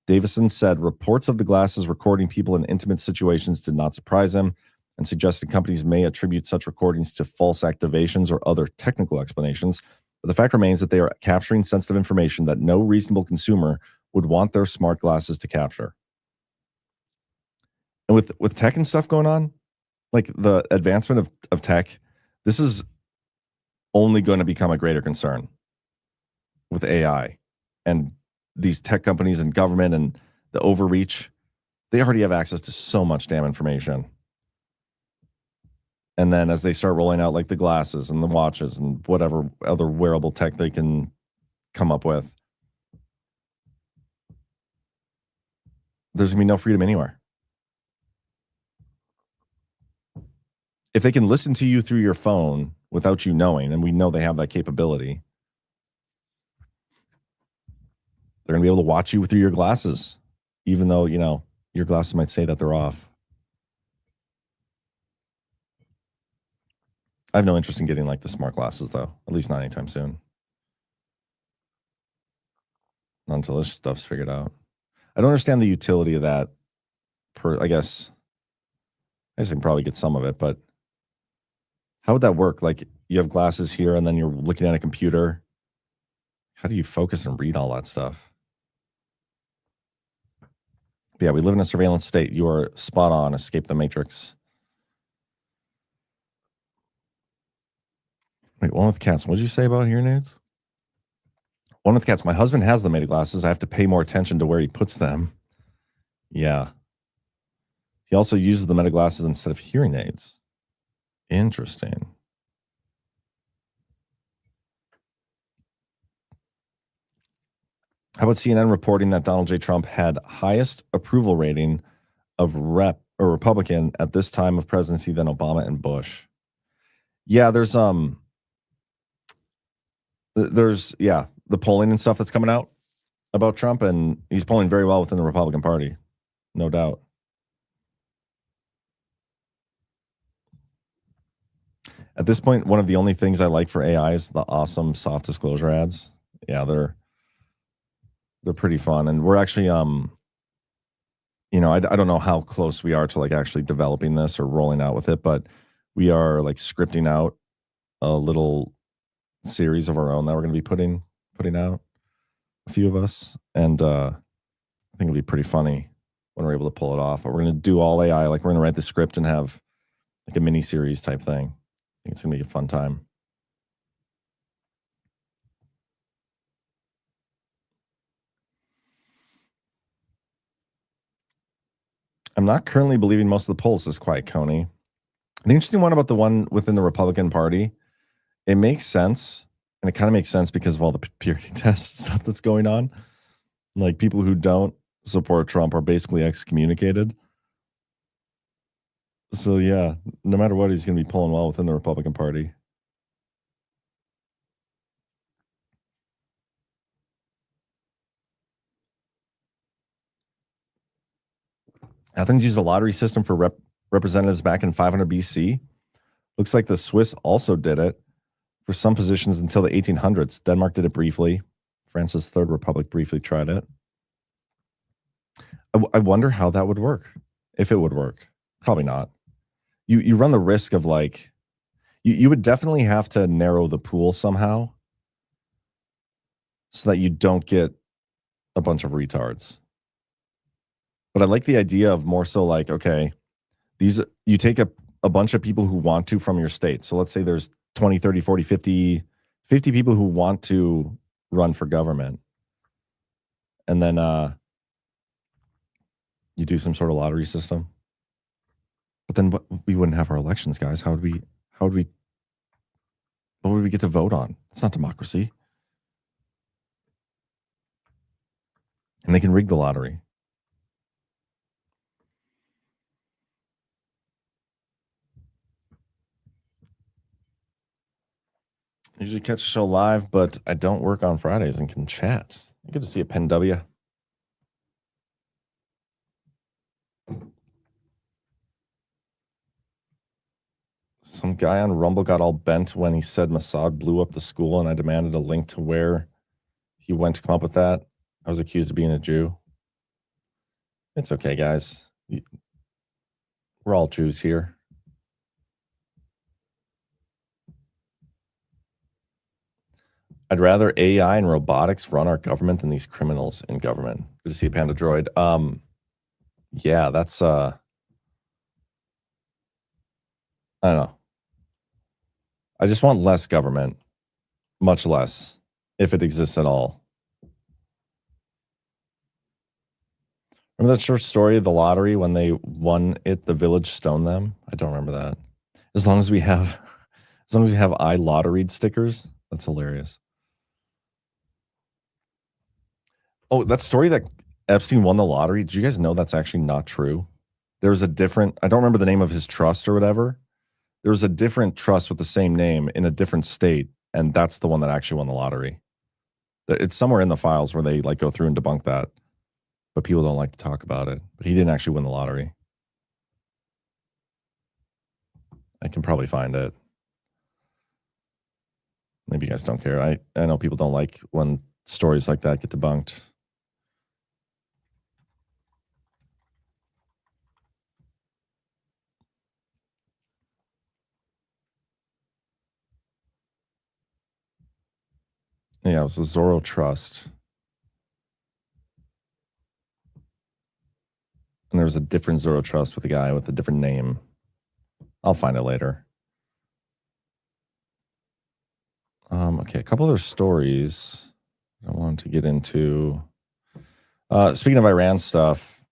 Davison said reports of the glasses recording people in intimate situations did not surprise him, and suggested companies may attribute such recordings to false activations or other technical explanations. But the fact remains that they are capturing sensitive information that no reasonable consumer would want their smart glasses to capture. And with tech and stuff going on, like the advancement of tech, this is only going to become a greater concern with AI and these tech companies and government and the overreach. They already have access to so much damn information. And then as they start rolling out like the glasses and the watches and whatever other wearable tech they can come up with, there's going to be no freedom anywhere. If they can listen to you through your phone without you knowing, and we know they have that capability, they're going to be able to watch you through your glasses, even though, you know, your glasses might say that they're off. I have no interest in getting like the smart glasses, though, at least not anytime soon. Not until this stuff's figured out. I don't understand the utility of that. I guess I can probably get some of it, but how would that work? Like you have glasses here and then you're looking at a computer. How do you focus and read all that stuff? But yeah, we live in a surveillance state. You are spot on. Escape the Matrix. Wait, one with cats. What did you say about hearing aids? One with cats. My husband has the Meta glasses. I have to pay more attention to where he puts them. Yeah. He also uses the Meta glasses instead of hearing aids. Interesting. How about CNN reporting that Donald J. Trump had highest approval rating of Republican at this time of presidency than Obama and Bush? Yeah, there's the polling and stuff that's coming out about Trump, and he's polling very well within the Republican Party, no doubt. At this point, one of the only things I like for AI is the awesome soft disclosure ads. Yeah, they're pretty fun, and we're actually I don't know how close we are to like actually developing this or rolling out with it, but we are like scripting out a little series of our own that we're going to be putting out, a few of us, and I think it'll be pretty funny when we're able to pull it off. But we're going to do all AI, like we're going to write the script and have like a mini series type thing. I think it's going to be a fun time. I'm not currently believing most of the polls, says Quiet Coney. The interesting one about the one within the Republican Party, it makes sense. And it kind of makes sense because of all the purity test stuff that's going on. Like, people who don't support Trump are basically excommunicated. So yeah, no matter what, he's going to be pulling well within the Republican Party. Athens used a lottery system for representatives back in 500 BC. Looks like the Swiss also did it for some positions until the 1800s. Denmark did it briefly. France's Third Republic briefly tried it. I wonder how that would work. If it would work. Probably not. You run the risk of, like, you would definitely have to narrow the pool somehow so that you don't get a bunch of retards. But I like the idea of more so like, okay, you take a bunch of people who want to from your state. So let's say there's 20, 30, 40, 50 people who want to run for government. And then you do some sort of lottery system. But then we wouldn't have our elections, guys. What would we get to vote on? It's not democracy. And they can rig the lottery. I usually catch the show live, but I don't work on Fridays and can chat. Good to see you, Pen W. Some guy on Rumble got all bent when he said Mossad blew up the school, and I demanded a link to where he went to come up with that. I was accused of being a Jew. It's okay, guys. We're all Jews here. I'd rather AI and robotics run our government than these criminals in government. Good to see you, Panda Droid. Yeah, that's I don't know. I just want less government, much less, if it exists at all. Remember that short story of the lottery when they won it, the village stoned them? I don't remember that. As long as we have I lotteried stickers, that's hilarious. Oh, that story that Epstein won the lottery, did you guys know that's actually not true? There was a different, I don't remember the name of his trust or whatever. There was a different trust with the same name in a different state, and that's the one that actually won the lottery. It's somewhere in the files where they like go through and debunk that, but people don't like to talk about it. But he didn't actually win the lottery. I can probably find it. Maybe you guys don't care. I know people don't like when stories like that get debunked. Yeah, it was the Zorro Trust. And there was a different Zorro Trust with a guy with a different name. I'll find it later. Okay, a couple other stories I wanted to get into. Speaking of Iran stuff,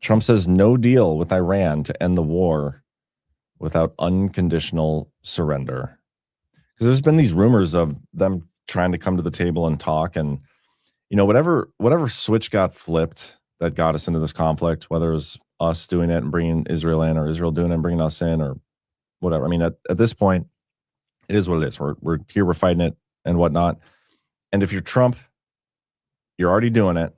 Trump says no deal with Iran to end the war without unconditional surrender. Because there's been these rumors of them trying to come to the table and talk, and whatever switch got flipped that got us into this conflict, whether it was us doing it and bringing Israel in, or Israel doing it and bringing us in, or whatever. I mean, at this point, it is what it is. We're here, we're fighting it and whatnot. And if you're Trump, you're already doing it.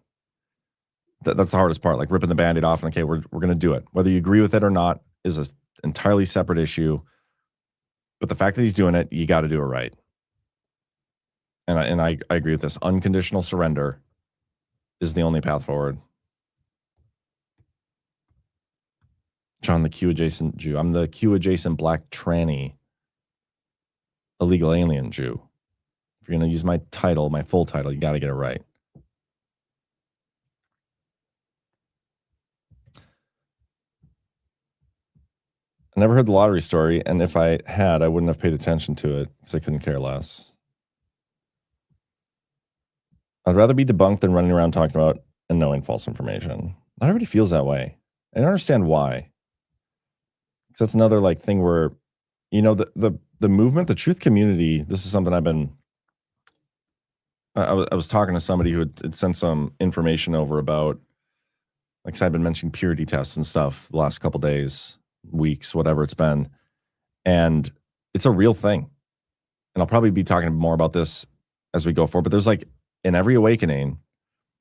That's the hardest part, like ripping the Band-Aid off and, okay, we're going to do it. Whether you agree with it or not is an entirely separate issue. But the fact that he's doing it, you got to do it right. And I agree with this. Unconditional surrender is the only path forward. John, the Q-adjacent Jew. I'm the Q-adjacent black tranny illegal alien Jew. If you're going to use my title, my full title, you got to get it right. I never heard the lottery story, and if I had, I wouldn't have paid attention to it because I couldn't care less. I'd rather be debunked than running around talking about and knowing false information. Not everybody feels that way. And I understand why. Because that's another like thing where, the movement, the truth community, this is something I was talking to somebody who had sent some information over about, like, 'cause I've been mentioning purity tests and stuff the last couple days, weeks, whatever it's been. And it's a real thing. And I'll probably be talking more about this as we go forward. But there's like, in every awakening,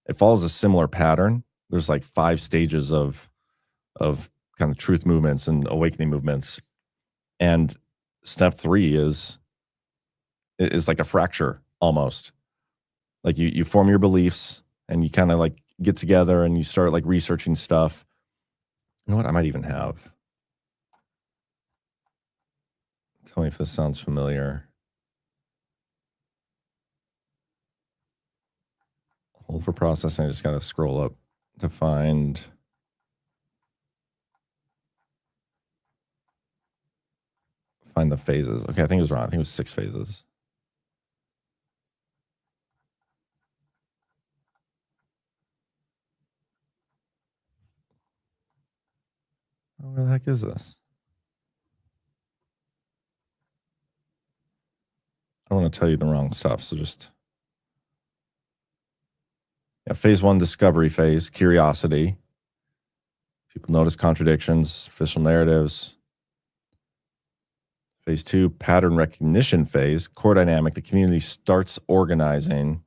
it follows a similar pattern. There's like 5 stages of kind of truth movements and awakening movements. And step 3 is like a fracture almost. Like you form your beliefs and you kind of like get together and you start like researching stuff. You know what? I might even have. Tell me if this sounds familiar. Hold for processing. I just got to scroll up to find. Find the phases. Okay, I think it was wrong. I think it was 6 phases. Oh, where the heck is this? I don't want to tell you the wrong stuff, so just... Yeah, phase 1, discovery phase, curiosity. People notice contradictions, official narratives. Phase 2, pattern recognition phase, core dynamic. The community starts organizing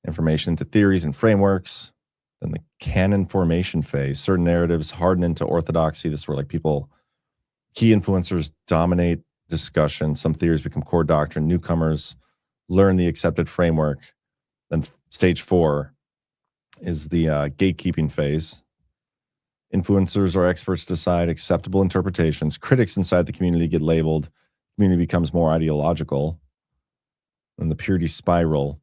information into theories and frameworks. Then the canon formation phase, certain narratives harden into orthodoxy. This is where like key influencers dominate discussion. Some theories become core doctrine. Newcomers learn the accepted framework. Then stage 4 is the gatekeeping phase. Influencers or experts decide acceptable interpretations. Critics inside the community get labeled. The community becomes more ideological. Then the purity spiral.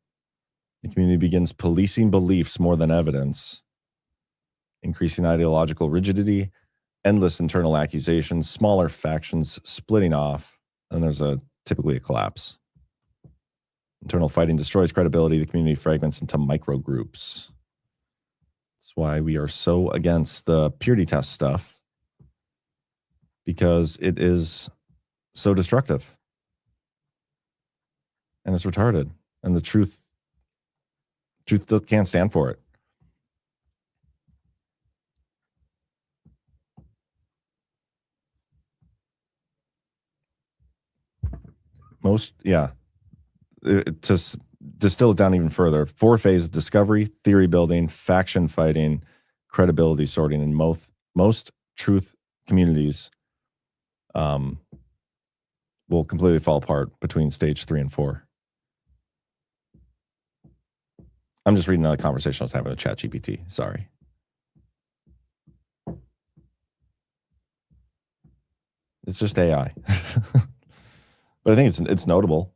The community begins policing beliefs more than evidence. Increasing ideological rigidity. Endless internal accusations. Smaller factions splitting off. And there's typically a collapse. Internal fighting destroys credibility. The community fragments into micro groups. That's why we are so against the purity test stuff, because it is so destructive and it's retarded, and the truth can't stand for it. To distill it down even further, 4 phases: discovery, theory building, faction fighting, credibility sorting. And most truth communities will completely fall apart between stage 3 and 4. I'm just reading another conversation I was having with ChatGPT. Sorry. It's just AI. But I think it's notable.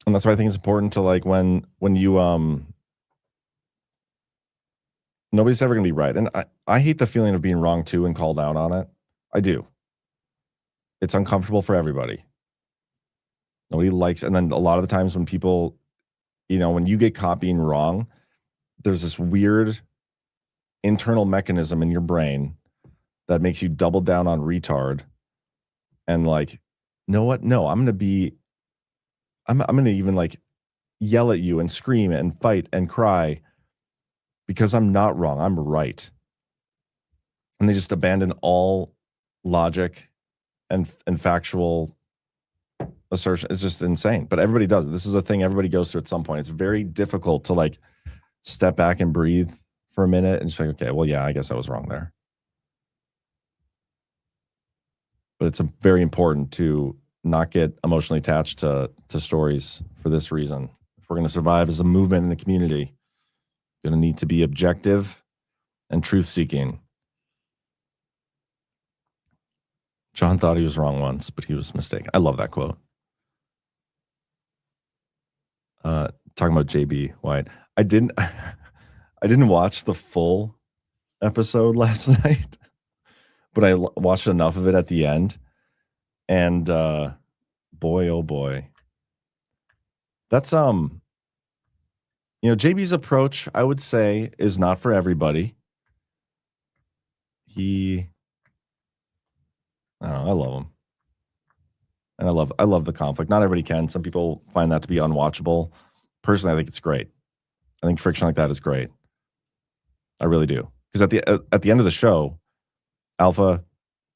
And that's why I think it's important to, like, when you nobody's ever going to be right. And I hate the feeling of being wrong too and called out on it. I do. It's uncomfortable for everybody. Nobody likes, and then a lot of the times when people, when you get caught being wrong, there's this weird internal mechanism in your brain that makes you double down on retard and like, you know what? No, I'm going to even like yell at you and scream and fight and cry because I'm not wrong. I'm right. And they just abandon all logic and factual assertion. It's just insane. But everybody does it. This is a thing everybody goes through at some point. It's very difficult to like step back and breathe for a minute and just like, okay, well, yeah, I guess I was wrong there. But it's very important to not get emotionally attached to stories for this reason. If we're going to survive as a movement in a community, we're going to need to be objective and truth-seeking. John thought he was wrong once, but he was mistaken. I love that quote. Talking about JB White. I didn't watch the full episode last night, but I watched enough of it at the end. And boy, oh boy. That's You know, JB's approach, I would say, is not for everybody. I don't know, I love him. And I love the conflict. Not everybody can. Some people find that to be unwatchable. Personally, I think it's great. I think friction like that is great. I really do. Because at the end of the show, Alpha,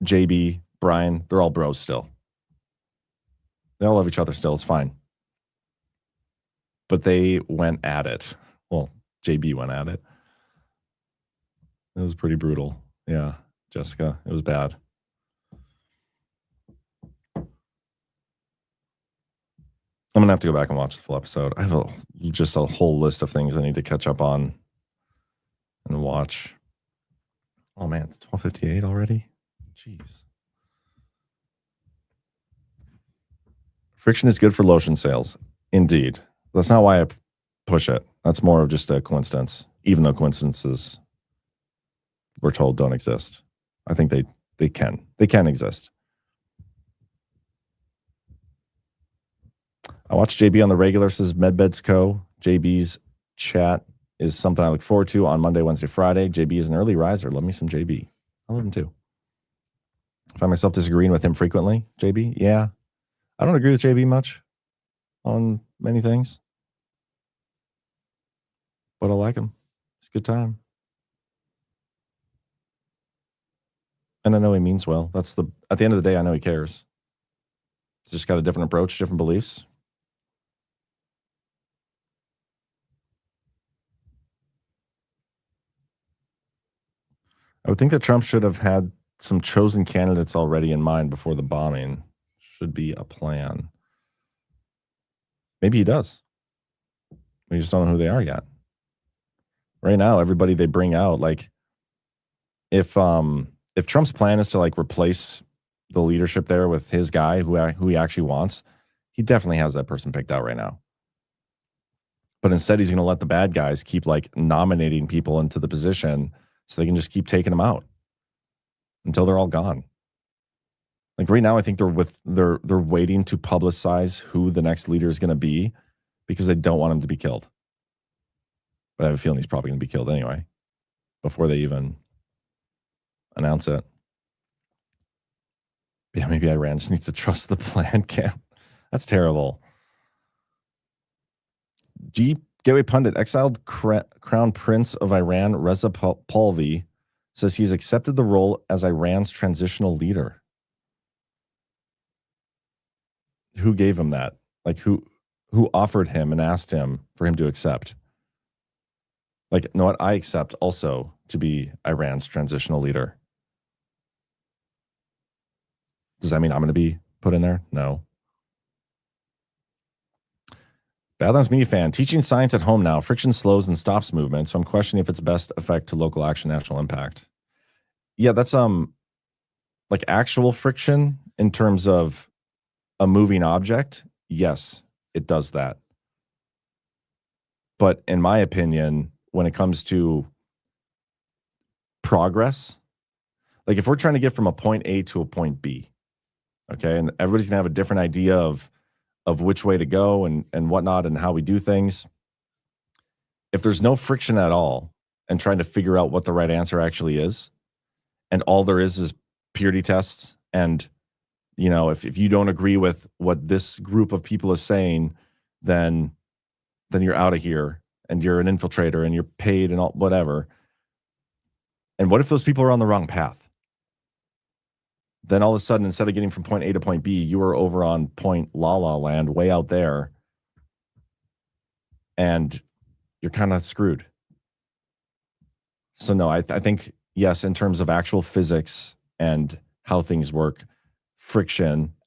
JB, Brian, they're all bros still. They all love each other still. It's fine. But they went at it. Well, JB went at it. It was pretty brutal. Yeah, Jessica, it was bad. I'm going to have to go back and watch the full episode. I have just a whole list of things I need to catch up on and watch. Oh, man, it's 12:58 already? Jeez. Friction is good for lotion sales. Indeed. That's not why I push it. That's more of just a coincidence, even though coincidences, we're told, don't exist. I think they can. They can exist. I watched JB on the regular, says MedBeds Co. JB's chat is something I look forward to on Monday, Wednesday, Friday. JB is an early riser. Love me some JB. I love him too. I find myself disagreeing with him frequently. JB, yeah. I don't agree with JB much on many things, but I like him. It's a good time. And I know he means well. At the end of the day, I know he cares. He's just got a different approach, different beliefs. I would think that Trump should have had some chosen candidates already in mind before the bombing. Should be a plan. Maybe he does. We just don't know who they are yet. Right now, everybody they bring out, like, if Trump's plan is to like replace the leadership there with his guy who he actually wants, he definitely has that person picked out right now. But instead, he's going to let the bad guys keep like nominating people into the position so they can just keep taking them out until they're all gone. Like right now, I think they're waiting to publicize who the next leader is going to be because they don't want him to be killed. But I have a feeling he's probably going to be killed anyway before they even announce it. Yeah, maybe Iran just needs to trust the plan camp. That's terrible. Gateway Pundit, exiled Crown Prince of Iran, Reza Pahlavi, says he's accepted the role as Iran's transitional leader. Who gave him that? Like who offered him and asked him for him to accept? Like, you know what? I accept also to be Iran's transitional leader. Does that mean I'm going to be put in there? No. Badlands Media fan, teaching science at home now. Friction slows and stops movement, so I'm questioning if it's best effect to local action, national impact. Yeah, that's like actual friction in terms of a moving object. Yes, it does that. But in my opinion, when it comes to progress, like if we're trying to get from a point A to a point B, okay, and everybody's gonna have a different idea of which way to go and whatnot and how we do things. If there's no friction at all and trying to figure out what the right answer actually is, and all there is purity tests, and you know, if you don't agree with what this group of people is saying, then you're out of here and you're an infiltrator and you're paid and all whatever. And what if those people are on the wrong path? Then all of a sudden, instead of getting from point A to point B, you are over on point La La Land, way out there, and you're kind of screwed. So no, I think, yes, in terms of actual physics and how things work,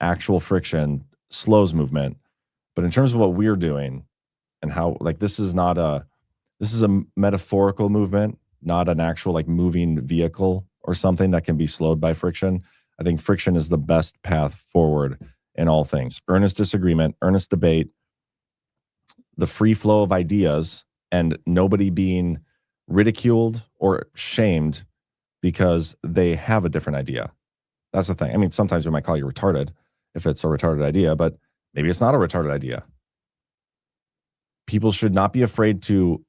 actual friction slows movement. But in terms of what we're doing and how, like, this is a metaphorical movement, not an actual like moving vehicle or something that can be slowed by friction. I think friction is the best path forward in all things. Earnest disagreement, earnest debate, the free flow of ideas, and nobody being ridiculed or shamed because they have a different idea. That's the thing. I mean, sometimes we might call you retarded if it's a retarded idea, but maybe it's not a retarded idea. people should not be afraid to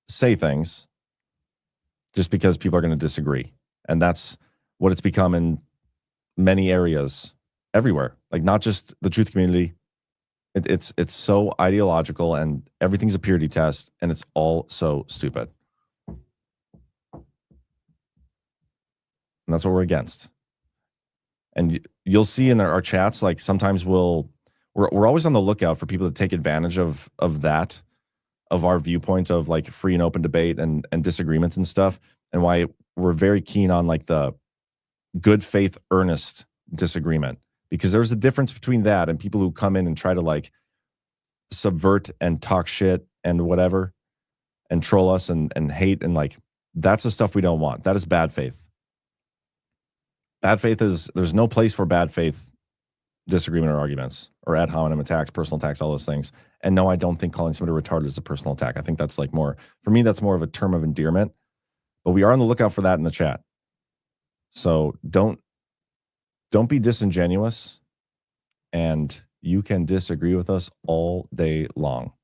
say things just because people are going to disagree. And that's what it's become in many areas everywhere, like not just the truth community. It's so ideological and everything's a purity test and it's all so stupid. And that's what we're against. And you'll see in our chats, like sometimes we're always on the lookout for people to take advantage of that, of our viewpoint of like free and open debate and disagreements and stuff, and why we're very keen on like the good faith, earnest disagreement, because there's a difference between that and people who come in and try to like subvert and talk shit and whatever and troll us and hate, and like that's the stuff we don't want. That is bad faith. Bad faith is, there's no place for bad faith disagreement or arguments or ad hominem attacks, personal attacks, all those things. And no, I don't think calling somebody retarded is a personal attack. I think that's like more, for me, that's more of a term of endearment. But we are on the lookout for that in the chat. So don't be disingenuous, and you can disagree with us all day long.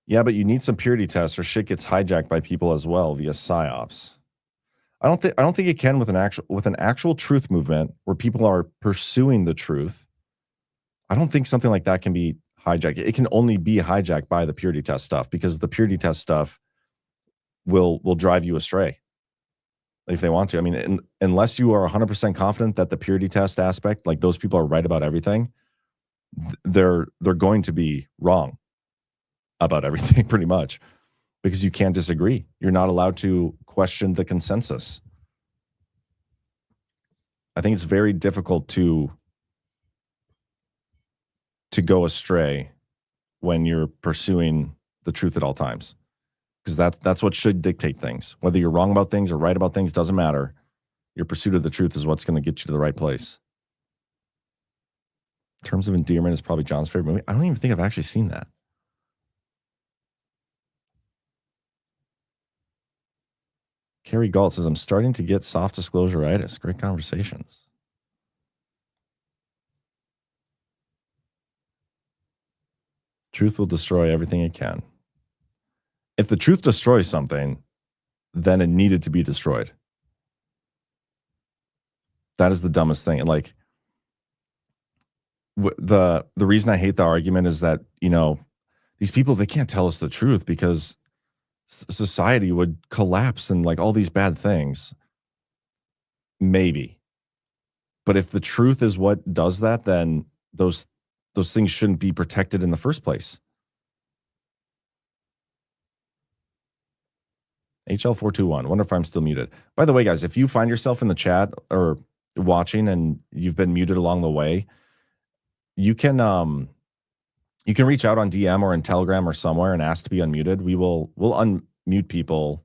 Yeah, but you need some purity tests or shit gets hijacked by people as well via psyops. I don't think it can with an actual truth movement where people are pursuing the truth. I don't think something like that can be hijacked. It can only be hijacked by the purity test stuff, because the purity test stuff will drive you astray if they want to. I mean, unless you are 100% confident that the purity test aspect, like those people are right about everything, they're going to be wrong about everything pretty much, because you can't disagree. You're not allowed to question the consensus. I think it's very difficult to go astray when you're pursuing the truth at all times, because that's what should dictate things. Whether you're wrong about things or right about things doesn't matter. Your pursuit of the truth is what's going to get you to the right place. Terms of Endearment is probably John's favorite movie. I don't even think I've actually seen that. Carrie Galt says, I'm starting to get soft disclosure-itis. Great conversations. Truth will destroy everything it can. If the truth destroys something, then it needed to be destroyed. That is the dumbest thing. And like, the reason I hate the argument is that, you know, these people, they can't tell us the truth because society would collapse and like all these bad things. Maybe. But if the truth is what does that, then those things shouldn't be protected in the first place. HL421, wonder if I'm still muted. By the way, guys, if you find yourself in the chat or watching and you've been muted along the way, you can reach out on DM or in Telegram or somewhere and ask to be unmuted. We'll unmute people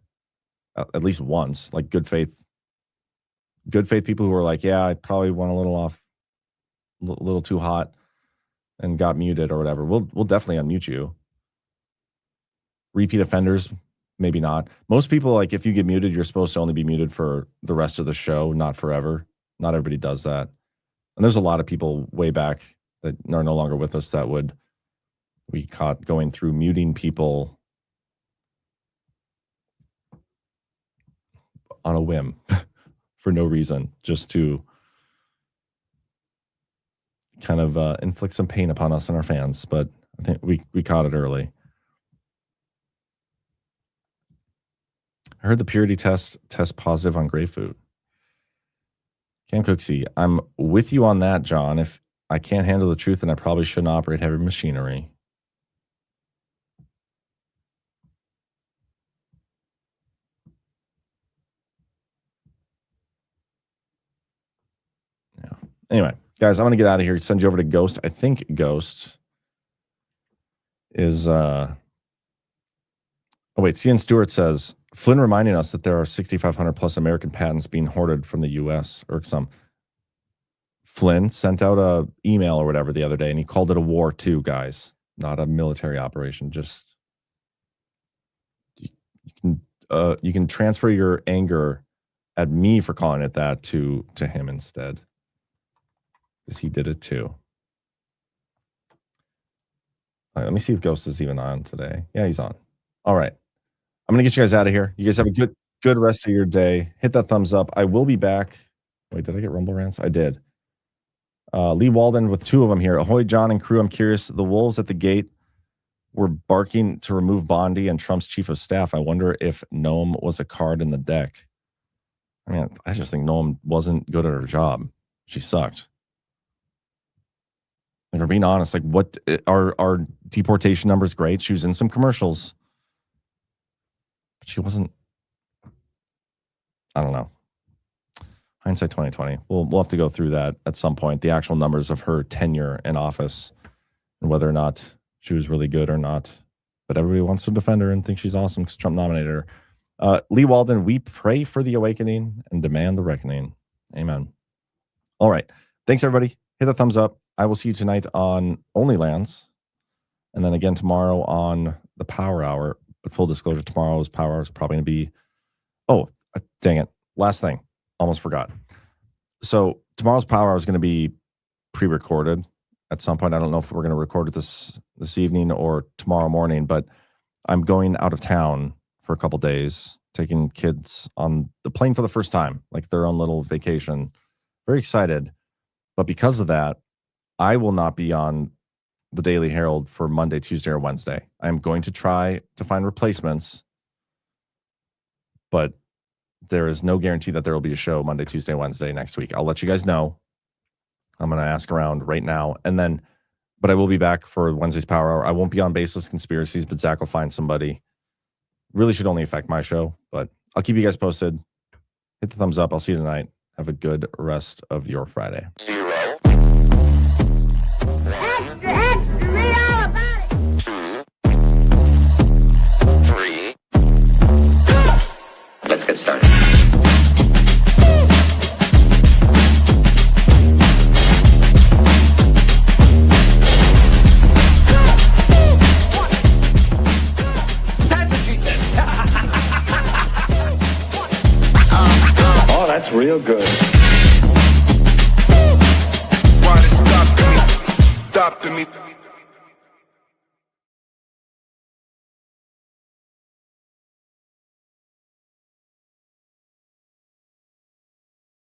at least once, like good faith people who are like, yeah, I probably went a little too hot and got muted or whatever. We'll definitely unmute you. Repeat offenders, maybe not. Most people, like if you get muted, you're supposed to only be muted for the rest of the show, not forever. Not everybody does that. And there's a lot of people way back that are no longer with us that we caught going through muting people on a whim for no reason, just to kind of inflict some pain upon us and our fans. But I think we caught it early. I heard the purity test positive on grapefruit. Cam Cooksey, I'm with you on that, John. If I can't handle the truth, then I probably shouldn't operate heavy machinery. Yeah. Anyway, guys, I'm going to get out of here. Send you over to Ghost. I think Ghost is... Oh, wait. CN Stewart says, Flynn reminding us that there are 6,500 plus American patents being hoarded from the U.S. Irksome. Flynn sent out a email or whatever the other day, and he called it a war too, guys. Not a military operation. Just you can transfer your anger at me for calling it that to him instead, because he did it too. All right, let me see if Ghost is even on today. Yeah, he's on. All right. I'm going to get you guys out of here. You guys have a good rest of your day. Hit that thumbs up. I will be back. Wait, did I get Rumble Rants? I did. Lee Walden with 2 of them here. Ahoy, John and crew. I'm curious. The wolves at the gate were barking to remove Bondi and Trump's chief of staff. I wonder if Noem was a card in the deck. I mean, I just think Noem wasn't good at her job. She sucked. Like, we're being honest. Like, what our deportation numbers great. She was in some commercials, but she wasn't. I don't know. Hindsight 2020. We'll have to go through that at some point. The actual numbers of her tenure in office and whether or not she was really good or not. But everybody wants to defend her and think she's awesome because Trump nominated her. Lee Walden, we pray for the awakening and demand the reckoning. Amen. All right. Thanks, everybody. Hit the thumbs up. I will see you tonight on Only Lands. And then again tomorrow on the Power Hour. But full disclosure, tomorrow's Power Hour is probably going to be... Oh, dang it. Last thing. Almost forgot. So tomorrow's Power Hour is going to be pre-recorded at some point. I don't know if we're going to record it this evening or tomorrow morning, but I'm going out of town for a couple days, taking kids on the plane for the first time, like their own little vacation. Very excited. But because of that, I will not be on the Daily Herald for Monday, Tuesday, or Wednesday. I'm going to try to find replacements, but there is no guarantee that there will be a show Monday, Tuesday, Wednesday next week. I'll let you guys know. I'm going to ask around right now. But I will be back for Wednesday's Power Hour. I won't be on Baseless Conspiracies, but Zach will find somebody. Really should only affect my show, but I'll keep you guys posted. Hit the thumbs up. I'll see you tonight. Have a good rest of your Friday.